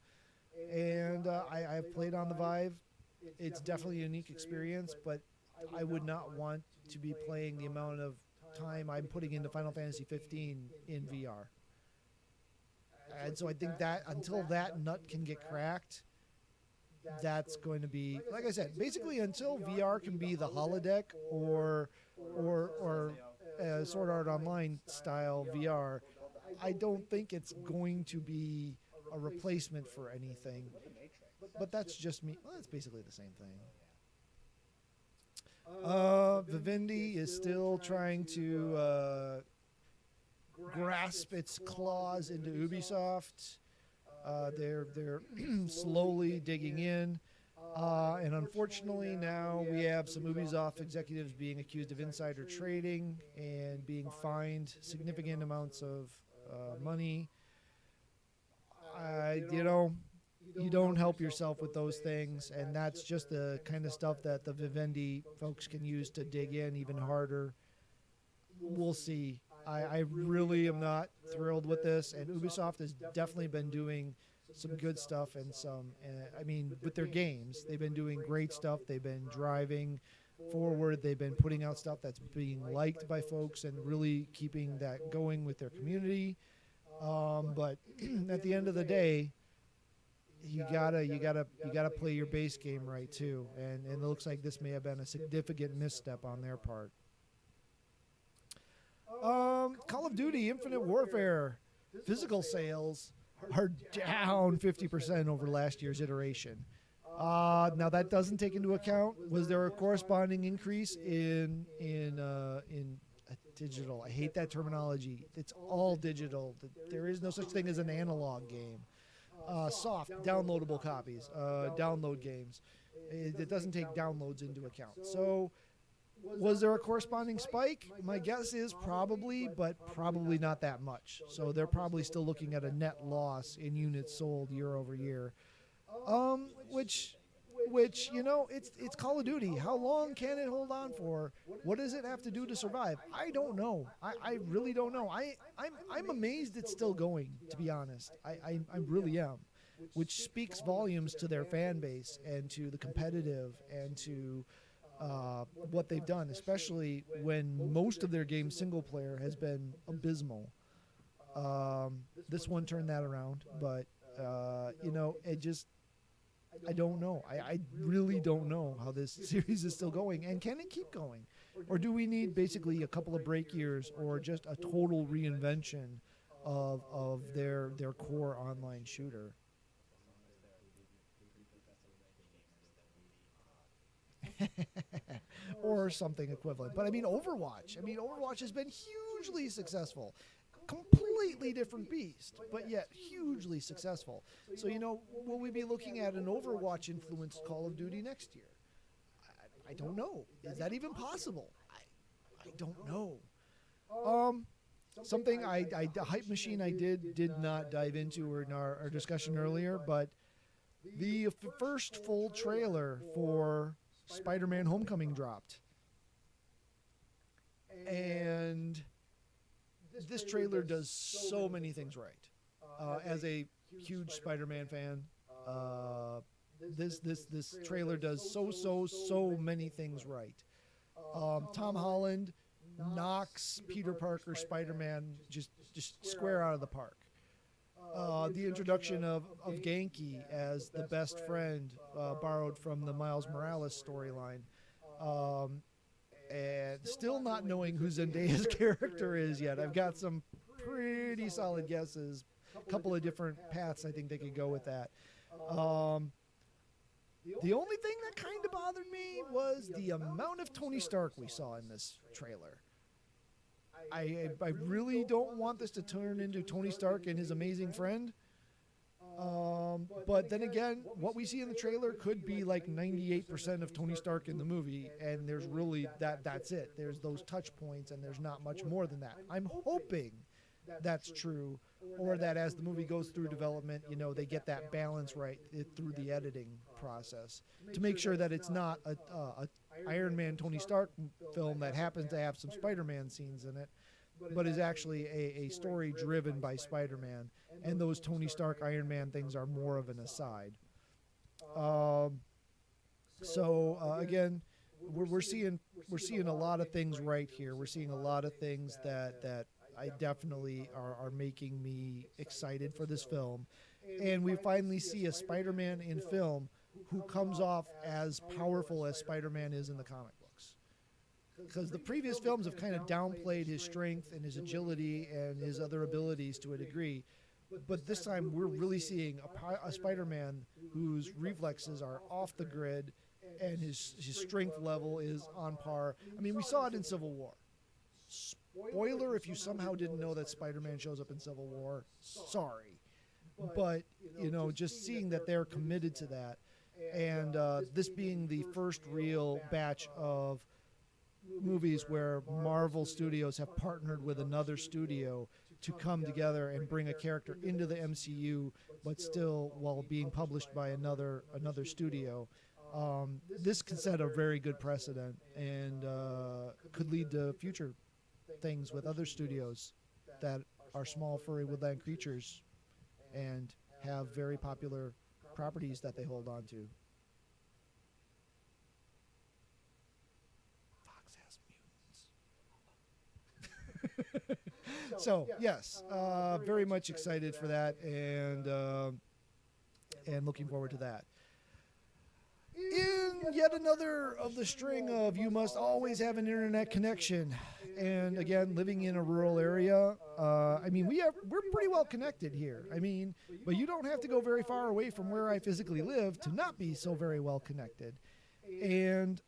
And I've played on the Vive. It's definitely a unique experience, but I would not want to be playing the amount of time I'm putting into Final Fantasy 15 in VR. And so I think that until that nut can get cracked, that's going to be, like I said, basically until VR can be the holodeck or Sword Art Online style VR, I don't think it's going to be a replacement for anything. But that's just me. Well, that's basically the same thing. Vivendi is still trying to grasp its claws into Ubisoft. They're slowly digging in. And unfortunately, now we have some Ubisoft executives being accused of insider trading and being fined significant amounts of money. You don't help yourself with those things, and that's just the kind of stuff that the Vivendi folks can use to dig in even harder. We'll see. I really am not thrilled with this, and Ubisoft has definitely been doing some good stuff and with their games, they've been doing great stuff. They've been driving forward. They've been putting out stuff that's being liked by folks and really keeping that going with their community. But at the end of the day, you gotta play your base game right too, and it looks like this may have been a significant misstep on their part. Call of Duty Infinite Warfare physical sales are down 50% over last year's iteration. Now that doesn't take into account, was there a corresponding increase in digital? I hate that terminology. It's all digital. There is no such thing as an analog game. Soft downloadable copies, download games. It doesn't take downloads into account. So was there a corresponding spike? My guess is probably, but probably not that much. So they're probably still looking at a net loss in units sold year over year. Which it's Call of Duty. How long can it hold on for? What does it have to do to survive? I don't know. I really don't know. I'm amazed it's still going, to be honest. I really am, which speaks volumes to their fan base and to the competitive and to what they've done, especially when most of their games single player has been abysmal. This one turned that around, but I don't know. I really don't know how this series is still going, and can it keep going, or do we need basically a couple of break years or just a total reinvention of their core online shooter? Or something equivalent. But Overwatch has been hugely successful. Completely different beast, but yet hugely successful. So, will we be looking at an Overwatch influenced Call of Duty next year? I don't know. Is that even possible? I don't know. Something the hype machine I did not dive into in our discussion earlier, but the first full trailer for Spider-Man Homecoming dropped. And this trailer does so many things right. As a huge Spider-Man fan, this trailer does so many things right. Tom Holland knocks Peter Parker Spider-Man just square out of the park. The introduction of Genki as the best friend, borrowed from the Miles Morales storyline. And still not knowing who Zendaya's character is yet. I've got some pretty solid guesses. A couple of different paths I think they could go with that. The only thing that kind of bothered me was the amount of Tony Stark we saw in this trailer. I really don't want this to turn into Tony Stark and his amazing friend. But then again, what we see in the trailer could be like 98% of Tony Stark in the movie, and there's really that's it. There's those touch points, and there's not much more than that. I'm hoping that's true, or that as the movie goes through development, they get that balance right through the editing process to make sure that it's not a Iron Man Tony Stark film that happens to have some Spider-Man scenes in it, but is actually a story driven by Spider-Man, and those Tony Stark Iron Man things are more of an aside. Again, we're seeing a lot of things right here. We're seeing a lot of things that I definitely are making me excited for this film, and we finally see a Spider-Man in film who comes off as powerful as Spider-Man is in the comic books. Because the previous films have kind of downplayed his strength and his agility and his other abilities to a degree. But this time we're really seeing a Spider-Man whose reflexes are off the grid and his strength level is on par. We saw it in Civil War. Spoiler if you somehow didn't know that Spider-Man shows up in Civil War. Sorry. But, just seeing that they're committed to that. and this being the first real batch of movies where Marvel Studios have partnered with another studio to come together and bring a character into the MCU, but still while being published by another studio. This can set a very good precedent and could lead to future things with other studios that are small furry woodland creatures and have very popular properties that they hold on to. Fox has mutants. So yes, very much excited for that, and looking forward to that. In yet another of the string of you must always have an internet connection, and again, living in a rural area, I mean, we're pretty well connected here. I mean, but you don't have to go very far away from where I physically live to not be so very well connected. And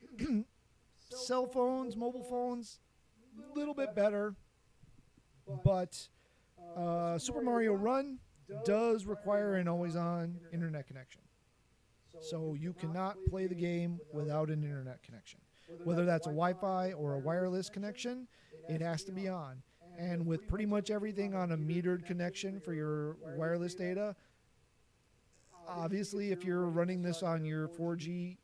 cell phones, mobile phones, a little bit better, but Super Mario Run does require an always-on internet connection. So you cannot play the game without an internet connection. Whether that's a Wi-Fi or a wireless connection, it has to be on. And with pretty much everything on a metered connection for your wireless data, obviously if you're running this on your 4G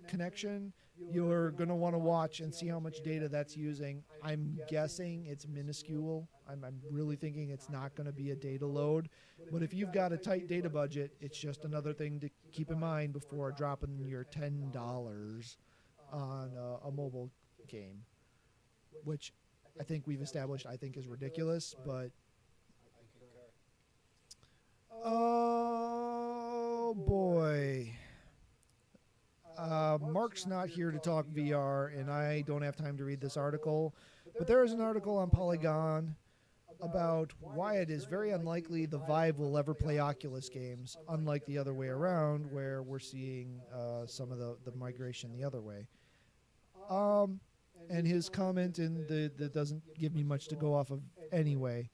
connection, you're going to want to watch and see how much data that's using. I'm guessing it's minuscule. I'm really thinking it's not going to be a data load. But if you've got a tight data budget, it's just another thing to keep in mind before dropping your $10 on a mobile game, which I think we've established I think is ridiculous, but oh boy. Mark's not here to talk VR, and I don't have time to read this article, but there is an article on Polygon about why it is very unlikely the Vive will ever play Oculus games, unlike the other way around, where we're seeing some of the migration the other way. And his comment that doesn't give me much to go off of anyway.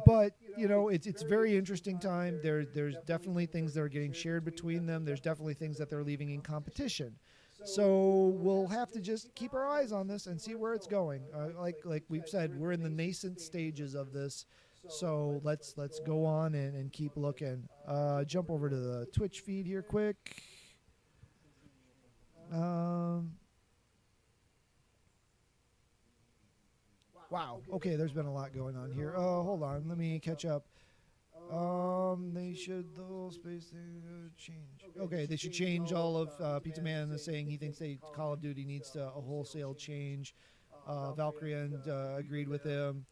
But you know, it's a very interesting time. There's definitely things that are getting shared between them. There's definitely things that they're leaving in competition. So we'll have to just keep our eyes on this and see where it's going. Like we've said, we're in the nascent stages of this. So let's go on and keep looking. Jump over to the Twitch feed here quick. Wow. Okay, there's been a lot going on here. Hold on. Let me catch up. They should, the whole space thing change. Okay, they should change all of Pizza Man is saying he thinks Call of Duty needs a wholesale change. Valkyrie agreed with him.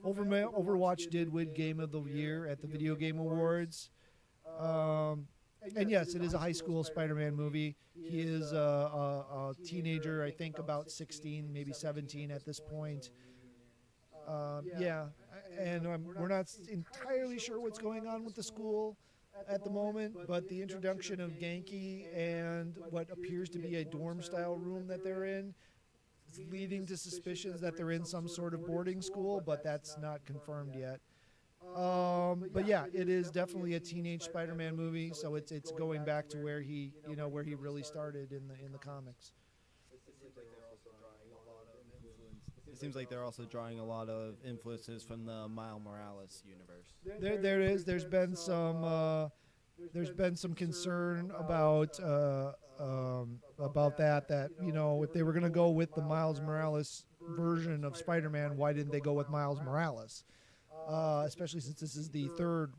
Overwatch did win Game of the Year at the Video Game Awards. And yes, it is a high school Spider-Man movie. He is a teenager, I think about 16, maybe 17 at this point. Yeah, and we're not entirely sure what's going on with the school at the moment, but the introduction of Genki and what appears to be a dorm-style room that they're in is leading to suspicions that they're in some sort of boarding school, but that's not confirmed yet. But yeah, it is definitely a teenage Spider-Man movie, so it's going back to where he really started in the comics. It seems like they're also drawing a lot of influences from the Miles Morales universe. There is. There's been some concern about that. You know, if they were going to go with the Miles Morales version of Spider-Man, why didn't they go with Miles Morales? Especially since this is the third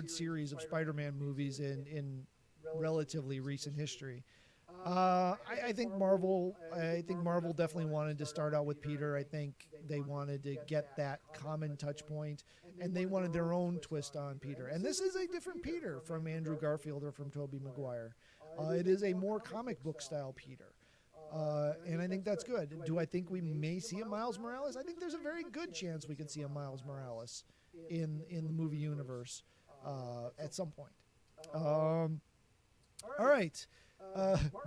series of Spider-Man movies in relatively recent history. I think Marvel definitely wanted to start out with Peter. I think they wanted to get that common touch point, and they wanted their own twist on Peter. And this is a different Peter from Andrew Garfield or from Tobey Maguire. It is a more comic book style Peter. And I think that's good. Do I think we may see a Miles Morales? I think there's a very good chance we could see a Miles Morales in the movie universe at some point. All right.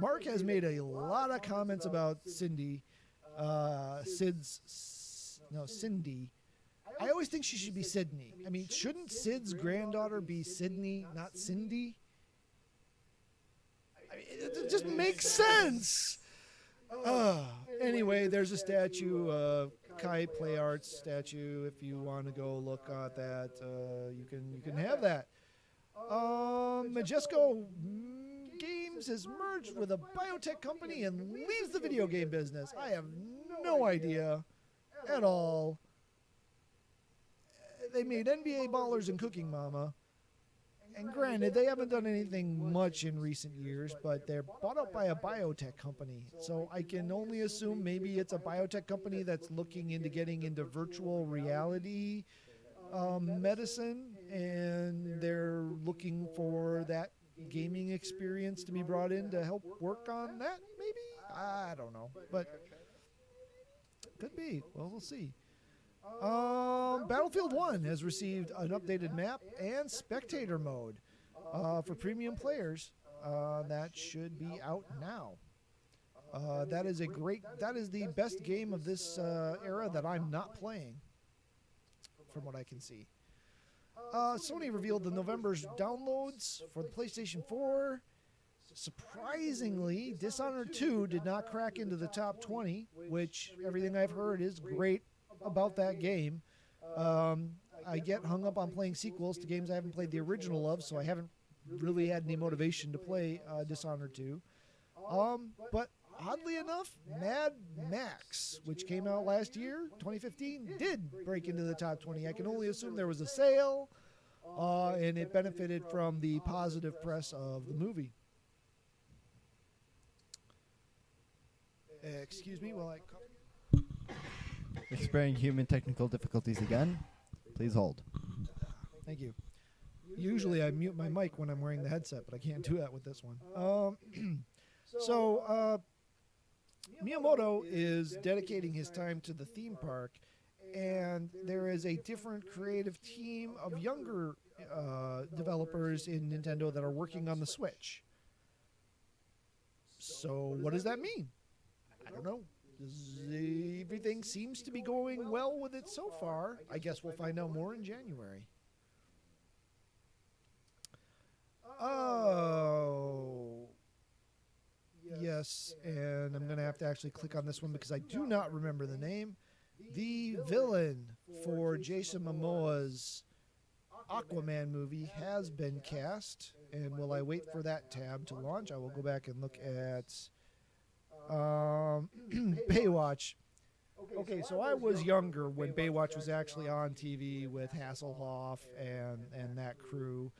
Mark has made a lot of comments about Cindy. Cindy. I always think she should be Sydney. I mean, shouldn't Sid's granddaughter be Sydney, not Cindy? It just makes sense. Anyway, there's a statue, Kai Play Arts statue. If you want to go look at that, you can have that. Majesco Games has merged with a biotech company and leaves the video game business. I have no idea at all. They made NBA Ballers and Cooking Mama. And granted, they haven't done anything much in recent years, but they're bought up by a biotech company. So I can only assume maybe it's a biotech company that's looking into getting into virtual reality medicine, and they're looking for that gaming experience to be brought in to help work on that, maybe? I don't know, but could be. Well, we'll see. Battlefield 1 has received an updated map and spectator mode for premium players. That should be out now. That is the best game of this era that I'm not playing, from what I can see. Sony revealed the November's downloads for the PlayStation 4. Surprisingly, Dishonored 2 did not crack into the top 20, which everything I've heard is great about that game. I get hung up on playing sequels to games I haven't played the original of, so I haven't really had any motivation to play Dishonored 2. But oddly enough, Mad Max, which came out last year, 2015, did break into the top 20. I can only assume there was a sale, and it benefited from the positive press of the movie. Excuse me while I... Experiencing human technical difficulties again. Please hold. Thank you. Usually I mute my mic when I'm wearing the headset, but I can't do that with this one. Miyamoto is dedicating his time to the theme park, and there is a different creative team of younger developers in Nintendo that are working on the Switch. So what does that mean? I don't know. Everything seems to be going well with it so far. I guess we'll find out more in January. Oh, yes, and I'm going to have to actually click on this one because I do not remember the name. The villain for Jason Momoa's Aquaman movie has been cast, and while I wait for that tab to launch, I will go back and look at Baywatch. Okay, so I was younger when Baywatch was actually on TV with Hasselhoff and that crew.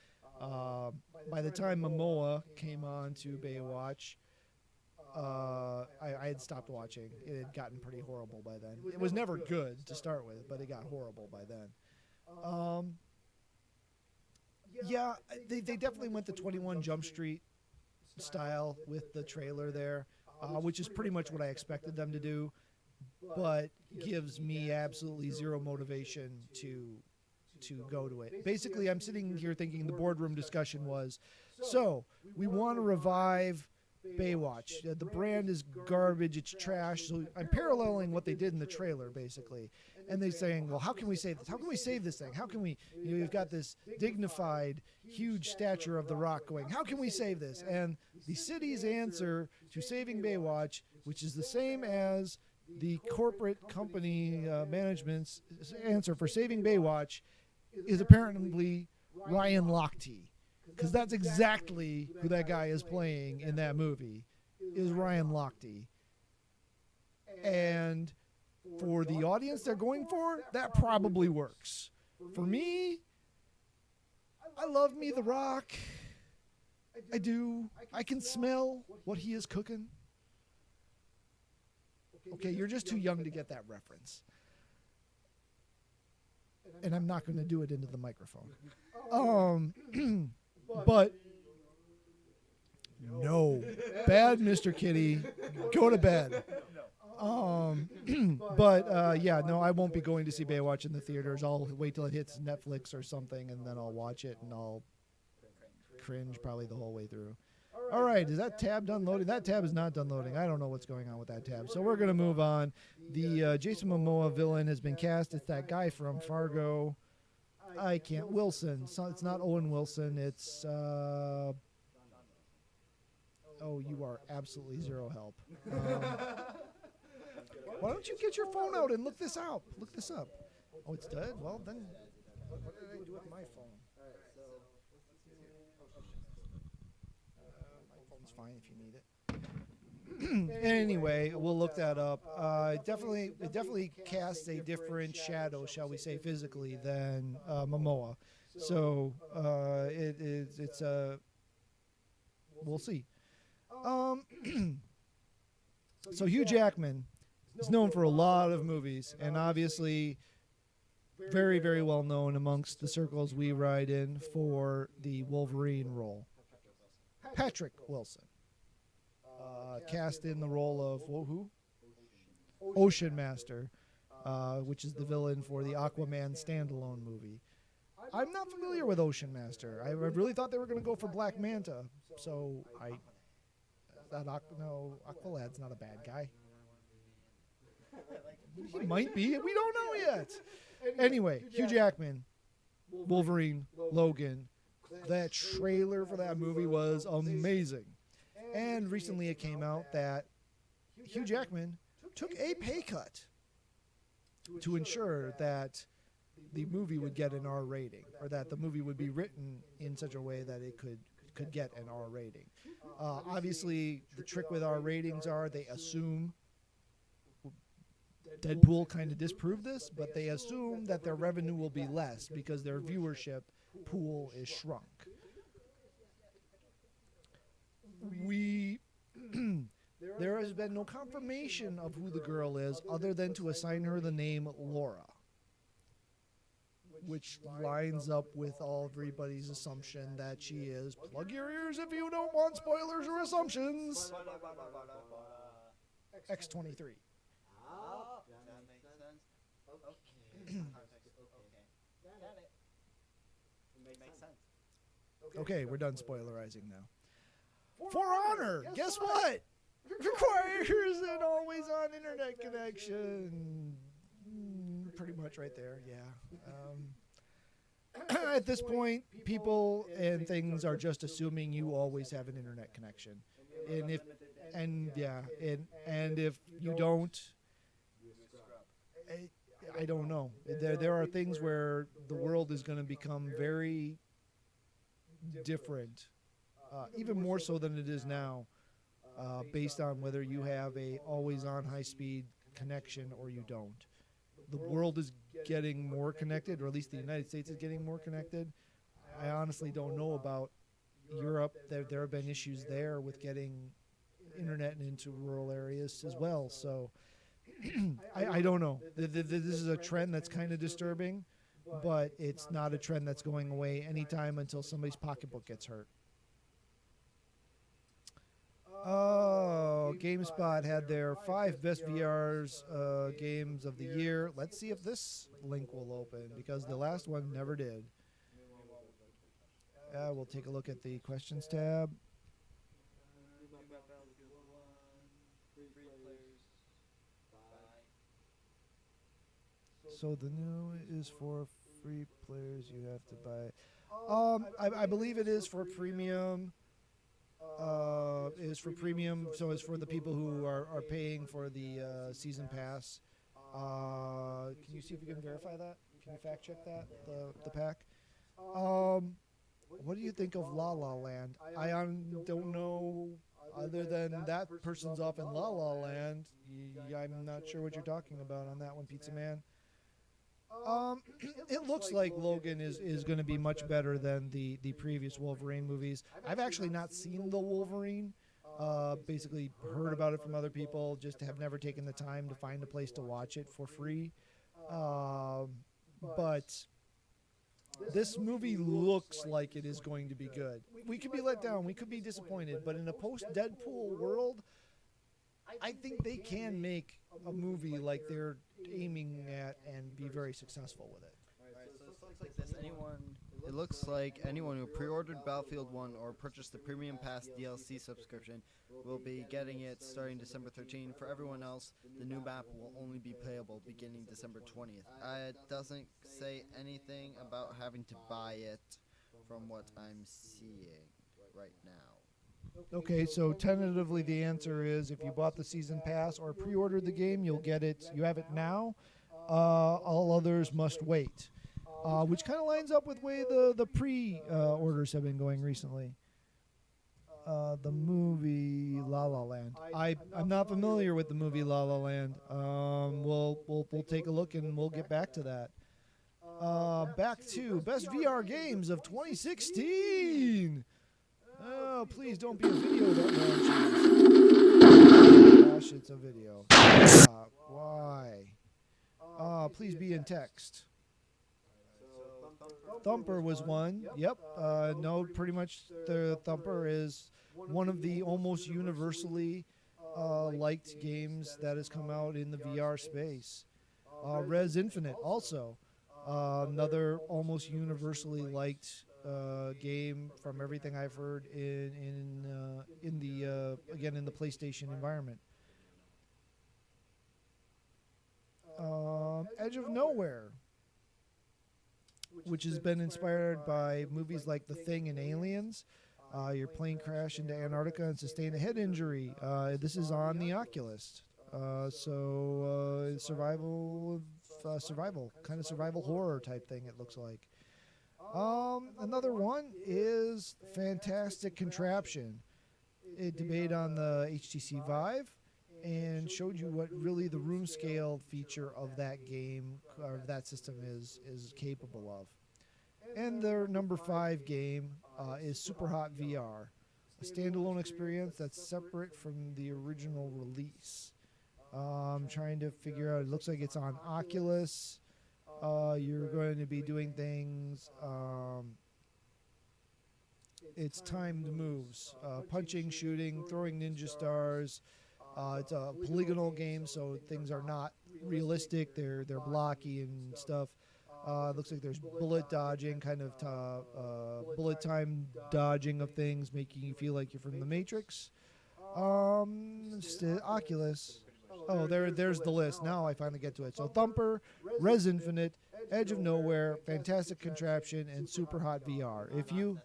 By the time Momoa came on to Baywatch, I had stopped watching. It had gotten pretty horrible by then. It was never good to start with, but it got horrible by then. Yeah, they definitely went the 21 Jump Street style with the trailer there, which is pretty much what I expected them to do, but gives me absolutely zero motivation to go to it. Basically, I'm sitting here thinking the boardroom discussion was, so we want to revive Baywatch. The brand is garbage, it's trash. So I'm paralleling what they did in the trailer, basically. And they're saying, well, how can we save this? How can we save this thing? How can we, you've got this dignified, huge stature of The Rock going, how can we save this? And the city's answer to saving Baywatch, which is the same as the corporate company management's answer for saving Baywatch, is apparently Ryan Lochte. Because that's exactly who that guy is playing in that movie, is Ryan Lochte. And for the audience they're going for, that probably works. For me, I love me The Rock. I do. I can smell what he is cooking. Okay, you're just too young to get that reference. And I'm not going to do it into the microphone. But no, bad Mr. Kitty, go to bed. Yeah, no, I won't be going to see Baywatch in the theaters. I'll wait till it hits Netflix or something, and then I'll watch it, and I'll cringe probably the whole way through. All right, is that tab done loading? That tab is not done loading. I don't know what's going on with that tab. So we're going to move on. The Jason Momoa villain has been cast. It's that guy from Fargo. I can't. Wilson. So it's not Owen Wilson. It's oh, you are absolutely zero help. Why don't you get your phone out and look this out? Look this up. Oh, it's dead? Well, then what did I do with my phone? My phone's fine if you need it. Anyway, we'll look that up. It definitely casts a different shadow, shall we say, physically than Momoa. So it's we'll see. So Hugh Jackman is known for a lot of movies, and obviously very, very well known amongst the circles we ride in for the Wolverine role. Patrick Wilson, cast in the role of who? Ocean Master, which is the villain for the Aquaman standalone movie. I'm not familiar with Ocean Master. I really thought they were going to go for Black Manta, so Aqualad's not a bad guy. He might be. We don't know yet. Anyway, Hugh Jackman, Wolverine, Logan. That trailer for that movie was amazing. And recently it came out that Hugh Jackman took a pay cut to ensure that the movie would get an R rating, or that the movie would be written in such a way that it could get an R rating. Obviously, the trick with R ratings are they assume, Deadpool kind of disproved this, but they assume that their revenue will be less because their viewership pool is shrunk. There has been no confirmation of who the girl is other than to assign her the name Laura, which lines up with everybody's assumption that she is. Plug your ears if you don't want spoilers or assumptions. X-23. Ah, that makes sense. Okay. Got it. It makes sense. Okay, we're done spoilerizing now. For Honor, guess what? Requires an always-on internet connection. Pretty much right there, yeah. At this point, people and things are just assuming you always have an internet connection, and if you don't, I don't know. There are things where the world is going to become very different, even more so than it is now, based on whether you have a always-on high-speed connection or you don't. The world is getting more connected, or at least the United States is getting more connected. I honestly don't know about Europe. There have been issues there with getting internet into rural areas as well. So I don't know. This is a trend that's kind of disturbing, but it's not a trend that's going away anytime until somebody's pocketbook gets hurt. Oh, GameSpot had their 5 best VR's games of the year. Let's see if this link will open, because the last one never did. We'll take a look at the questions tab. So the new is for free players. You have to buy. I believe it is for premium. Is for premium, so it's for the people who are paying for the season pass. Can you see if you can verify that? Can you fact check that, the pack? What do you think of La La Land? I don't know, other than that person's off in La La Land. I'm not sure what you're talking about on that one, Pizza Man. It looks like Logan is going to be much better than the previous Wolverine movies. I've actually not seen the Wolverine. Basically heard about it from other people, just have never taken the time to find a place to watch it for free. But this movie looks like it is going to be good. We could be let down. We could be disappointed. But in a post-Deadpool world, I think they can make a movie like they're aiming at and be very successful with it. Alright, so this looks like this. It looks like anyone who pre-ordered Battlefield 1 or purchased the Premium Pass DLC subscription will be getting it starting December 13. For everyone else, the new map will only be playable beginning December 20th. It doesn't say anything about having to buy it from what I'm seeing right now. Okay, so tentatively the answer is if you bought the season pass or pre-ordered the game, you'll get it. You have it now. All others must wait, which kind of lines up with the way the pre-orders have been going recently. The movie La La Land. I'm not familiar with the movie La La Land. We'll take a look and we'll get back to that. Back to best VR games of 2016. Oh, please don't be a video that launches. Gosh, it's a video. Why? Please be in text. Thumper was one. Yep. No, pretty much the Thumper is one of the almost universally liked games that has come out in the VR space. Res Infinite also. Another almost universally liked game from everything I've heard in the PlayStation environment. Edge of Nowhere, which has been inspired by movies like The Thing and Aliens. Your plane crashed into Antarctica and sustained a head injury. This is on the Oculus. Survival kind of survival horror type thing, it looks like. Another one is Fantastic Contraption. It debated on the HTC Vive and showed you what really the room scale feature of that game, or that system is capable of. And their number 5 game is Super Hot VR, a standalone experience that's separate from the original release. I'm trying to figure out, it looks like it's on Oculus. You're going to be doing things, it's timed moves, punching, shooting, throwing ninja stars. It's a polygonal game, so things are not realistic. They're blocky and stuff. Looks like there's bullet dodging, kind of bullet time dodging of things, making you feel like you're from the Matrix. Oculus. Oh, there's the list. Now I finally get to it. So Thumper, Res Infinite, Edge of Nowhere, Fantastic Contraption, and Super Hot VR. If you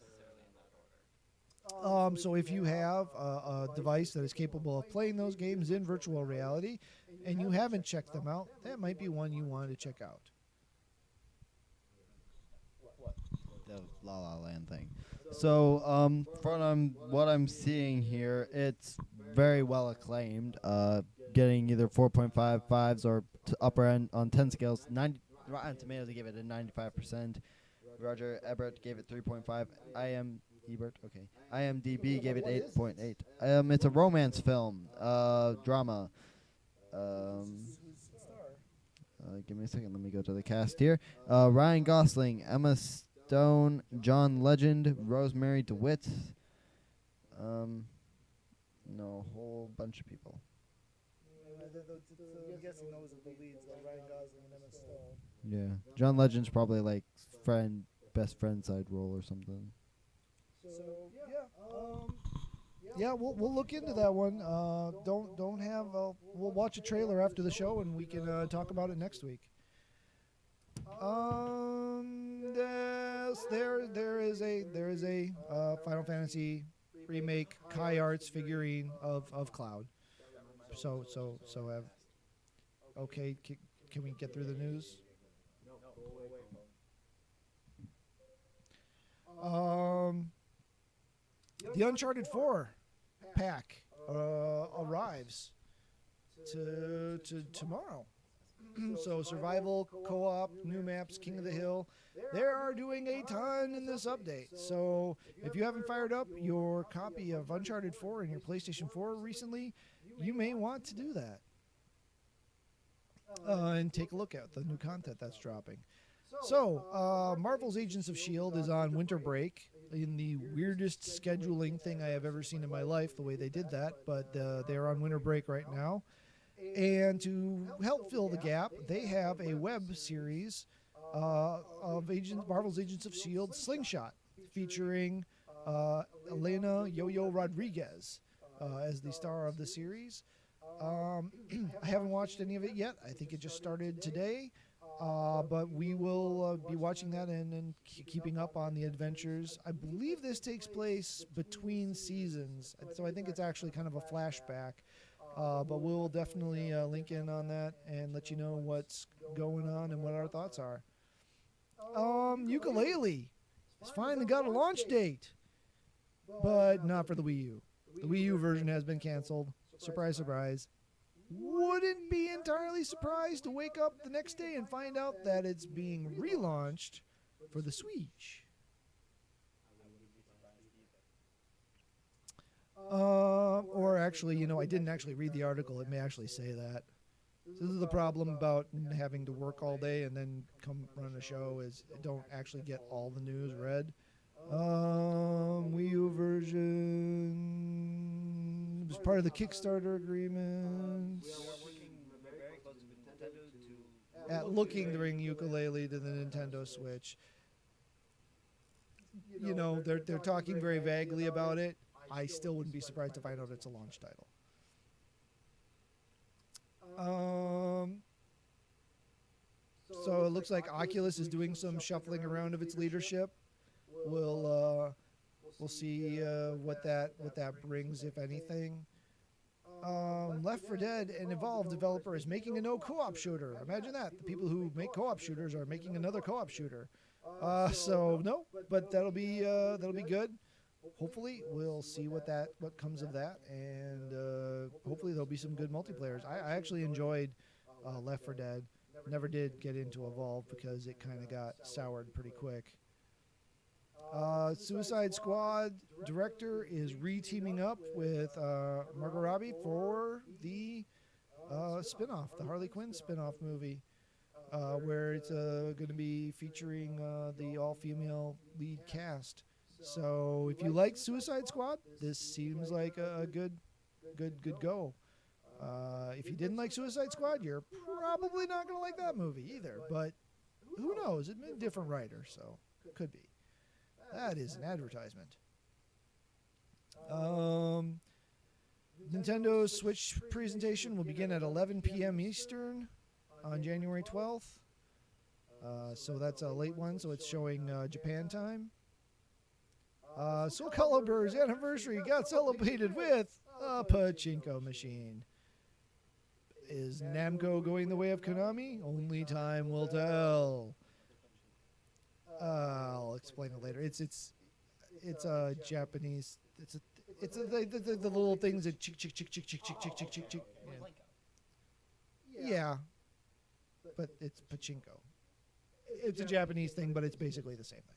have a device that is capable of playing those games in virtual reality, and you haven't checked them out, that might be one you want to check out. The La La Land thing. So, from what I'm seeing here, it's very well acclaimed. Getting either 4.5, 5s, or upper end on 10 scales. Rotten Tomatoes gave it a 95%. Roger Ebert gave it 3.5. IMDb gave it 8.8. It's a romance film, drama. Give me a second. Let me go to the cast here. Ryan Gosling, Emma Stone, John Legend, Rosemary DeWitt. No, a whole bunch of people. I'm guessing those are the leads, like Ryan Gosling and Emma Stone. Yeah, John Legend's probably like best friend side role or something. Yeah, we'll look into that one. We'll watch a trailer after the show and we can talk about it next week. There is a Final Fantasy remake Kai Arts figurine of Cloud. Okay, can we get through the news? The Uncharted 4 pack arrives to tomorrow. So survival, co-op, new maps, King of the Hill. They are doing a ton in this update. So if you haven't fired up your copy of Uncharted 4 in your PlayStation 4 recently, you may want to do that. And take a look at the new content that's dropping. So, Marvel's Agents of S.H.I.E.L.D. is on winter break in the weirdest scheduling thing I have ever seen in my life, the way they did that, but they're on winter break right now. And to help fill the gap, they have a web series of Marvel's Agents of S.H.I.E.L.D. Slingshot, featuring Elena Yo-Yo Rodriguez as the star of the series. I haven't watched any of it yet. I think it just started today. But we will be watching that and keeping up on the adventures. I believe this takes place between seasons, so I think it's actually kind of a flashback. But we'll definitely link in on that and let you know what's going on and what our thoughts are. Ukulele has finally got a launch date, but not for the Wii U. The Wii U version has been canceled. Surprise, surprise. Wouldn't be entirely surprised to wake up the next day and find out that it's being relaunched for the Switch. Or actually, I didn't actually read the article. It may actually say that. This is the problem about having to work all day and then come run a show is don't actually get all the news read. Wii U version was part of the Kickstarter agreement. We're working very closely with Nintendo At looking to bring ukulele to the Nintendo Switch. They're talking very vaguely about it. I still wouldn't be surprised to find out it's a launch title. So it looks like Oculus is doing some shuffling around of its leadership. We'll see what that brings, if anything. Left 4 Dead, an Evolve developer, is making a no co-op shooter. Imagine that. The people who make co-op shooters are making another co-op shooter. So no, but that'll be good. Hopefully we'll see what comes of that, and hopefully there'll be some good multiplayers. I actually enjoyed Left 4 Dead. Never did get into Evolve because it kind of got soured pretty quick. Suicide Squad director is re-teaming up with Margot Robbie for the spin-off, the Harley Quinn spin-off movie, where it's going to be featuring the all-female lead cast. So if you like Suicide Squad, this seems like a good go. If you didn't like Suicide Squad, you're probably not going to like that movie either. But who knows? It's been a different writer, so could be. That is an advertisement. Nintendo Switch presentation will begin at 11 p.m. Eastern on January 12th. So that's a late one, so it's showing Japan time. Soul Calibur's anniversary got celebrated with a pachinko machine. Is Namco going the way of Konami? Only time will tell. I'll explain it later. It's a Japanese. It's the little things that chick. Yeah, but it's pachinko. It's a Japanese thing, but it's basically the same thing.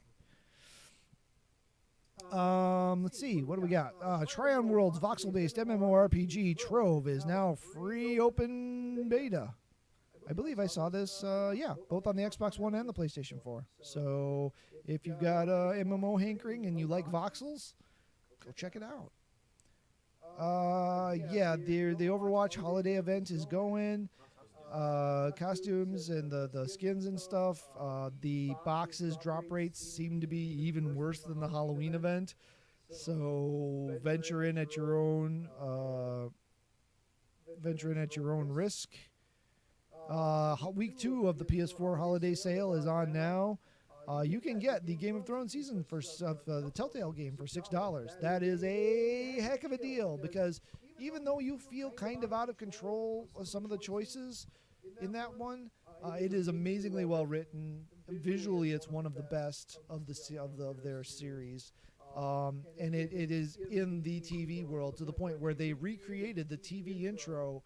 Let's see. What do we got? Tryon World's voxel-based MMORPG Trove is now free open beta. I believe I saw this, both on the Xbox One and the PlayStation 4. So if you've got MMO hankering and you like voxels, go check it out. The Overwatch holiday event is going. Costumes and the skins and stuff. The boxes drop rates seem to be even worse than the Halloween event. So venture in at your own risk. Week 2 of the PS4 holiday sale is on now. You can get the Game of Thrones season of the Telltale game for $6. That is a heck of a deal because even though you feel kind of out of control of some of the choices in that one, it is amazingly well written. Visually, it's one of the best of their series. And it is in the TV world to the point where they recreated the TV intro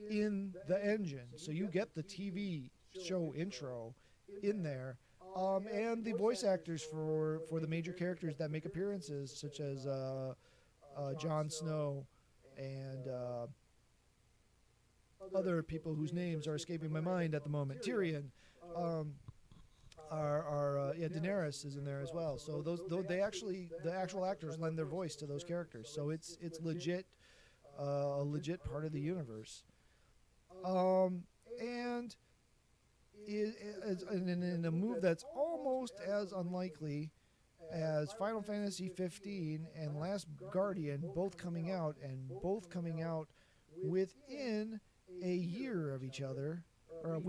in the engine. So you get the TV show intro in there. And the voice actors for the major characters that make appearances, such as Jon Snow and other people whose names are escaping my mind at the moment. Tyrion, Daenerys is in there as well. So the actual actors lend their voice to those characters. So it's legit, a legit part of the universe. And in a move that's almost as unlikely as Final Fantasy 15 and Last Guardian, both coming out within a year of each other, or a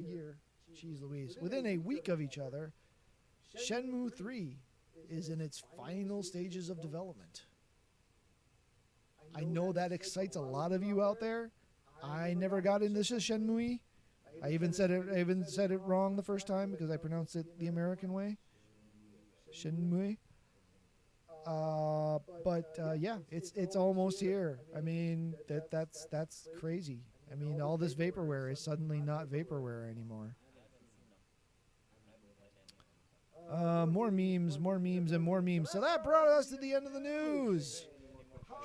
year. Jeez Louise. Within a week of each other, Shenmue 3 is in its final stages of development. I know that excites a lot of you out there. I never got into Shenmue. I even said it wrong the first time because I pronounced it the American way. Shenmue. Yeah, it's almost here. I mean, that's crazy. I mean, all this vaporware is suddenly not vaporware anymore. More memes, and more memes. So that brought us to the end of the news.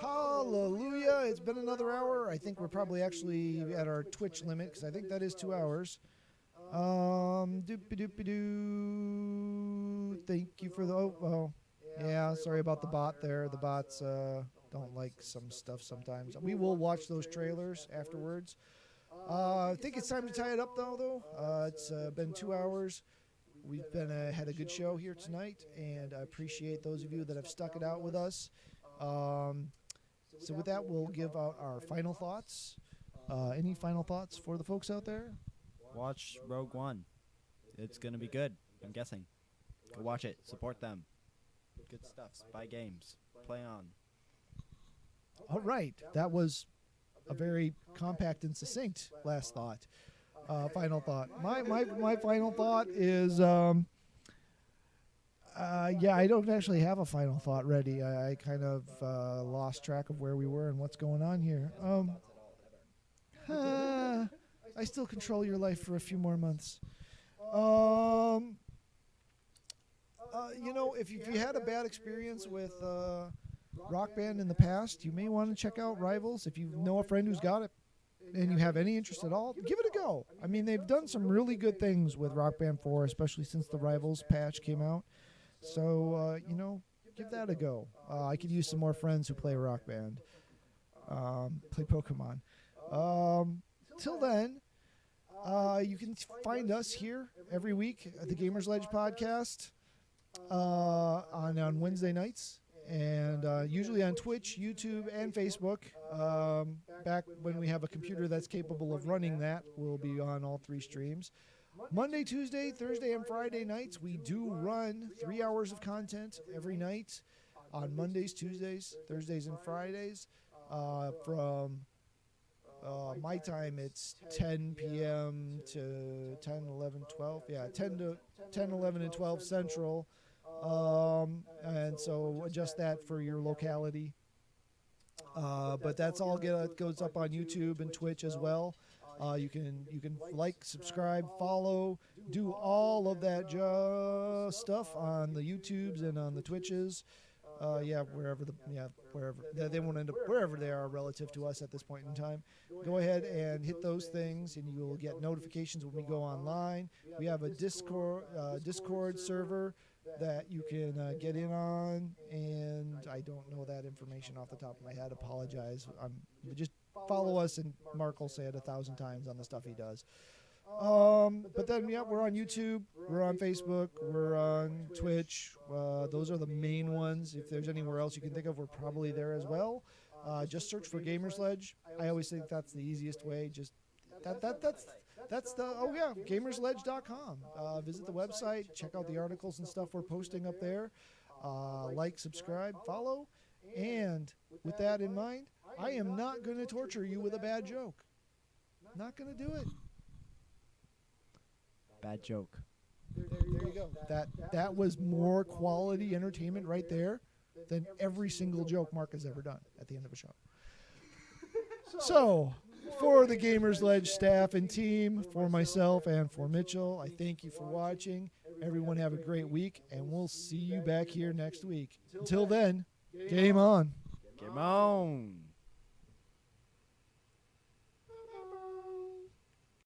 Hallelujah. It's been another hour. I think we're probably actually at our Twitch limit because I think that is 2 hours. Doopy-doopy-doo. Thank you for the... Oh, yeah, sorry about the bot there. The bots don't like some stuff sometimes. We will watch those trailers afterwards. I think it's time to tie it up, though. It's been 2 hours. We've had a good show here tonight, and I appreciate those of you that have stuck it out with us. So with that, we'll give out our final thoughts. Any final thoughts for the folks out there? Watch Rogue One. It's going to be good, I'm guessing. Go watch it. Support them. Good stuff. Buy games. Play on. All right. That was a very compact and succinct last thought. Final thought. My final thought is, I don't actually have a final thought ready. I kind of lost track of where we were and what's going on here. I still control your life for a few more months. If you had a bad experience with Rock Band in the past, you may want to check out Rivals. If you know a friend who's got it and you have any interest at all, give it a go. I mean, they've done some really good things with Rock Band 4, especially since the Rivals patch came out. So, give that a go. I could use some more friends who play Rock Band, play Pokemon. Till then, you can find us here every week at the Gamersledge podcast on Wednesday nights, and usually on Twitch, YouTube, and Facebook. Back when we have a computer that's capable of running that, we'll be on all 3 streams. Monday, Tuesday, Thursday, and Friday nights, we do run 3 hours of content every night on Mondays, Tuesdays, Thursdays, and Fridays. From my time, it's 10 p.m. to 10, 11, 12. Yeah, 10, 11, and 12 Central. And so adjust that for your locality. But that's all goes up on YouTube and Twitch as well. You can like, subscribe, follow, do all of that stuff on the YouTubes and on the Twitches. Wherever they won't end up wherever they are relative to us at this point in time. Go ahead and hit those things, and you will get notifications when we go online. We have a Discord server that you can get in on, and I don't know that information off the top of my head. Apologize. Just follow us, and Mark will say it 1,000 times on the stuff he does. But then, we're on YouTube, we're on Facebook, we're on Twitch. Those are the main ones. If there's anywhere else you can think of, we're probably there as well. Just search for Gamersledge. I always think that's the easiest way. Just Gamersledge.com. Visit the website, check out the articles and stuff we're posting up there. Like, subscribe, follow, and with that in mind, I am not going to torture you with a bad joke. Not going to do it. Bad joke. There you go. That was more quality entertainment right there than every single joke Mark has ever done at the end of a show. So, for the Gamersledge staff and team, for myself and for Mitchell, I thank you for watching. Everyone have a great week, and we'll see you back here next week. Until then, game on. Game on.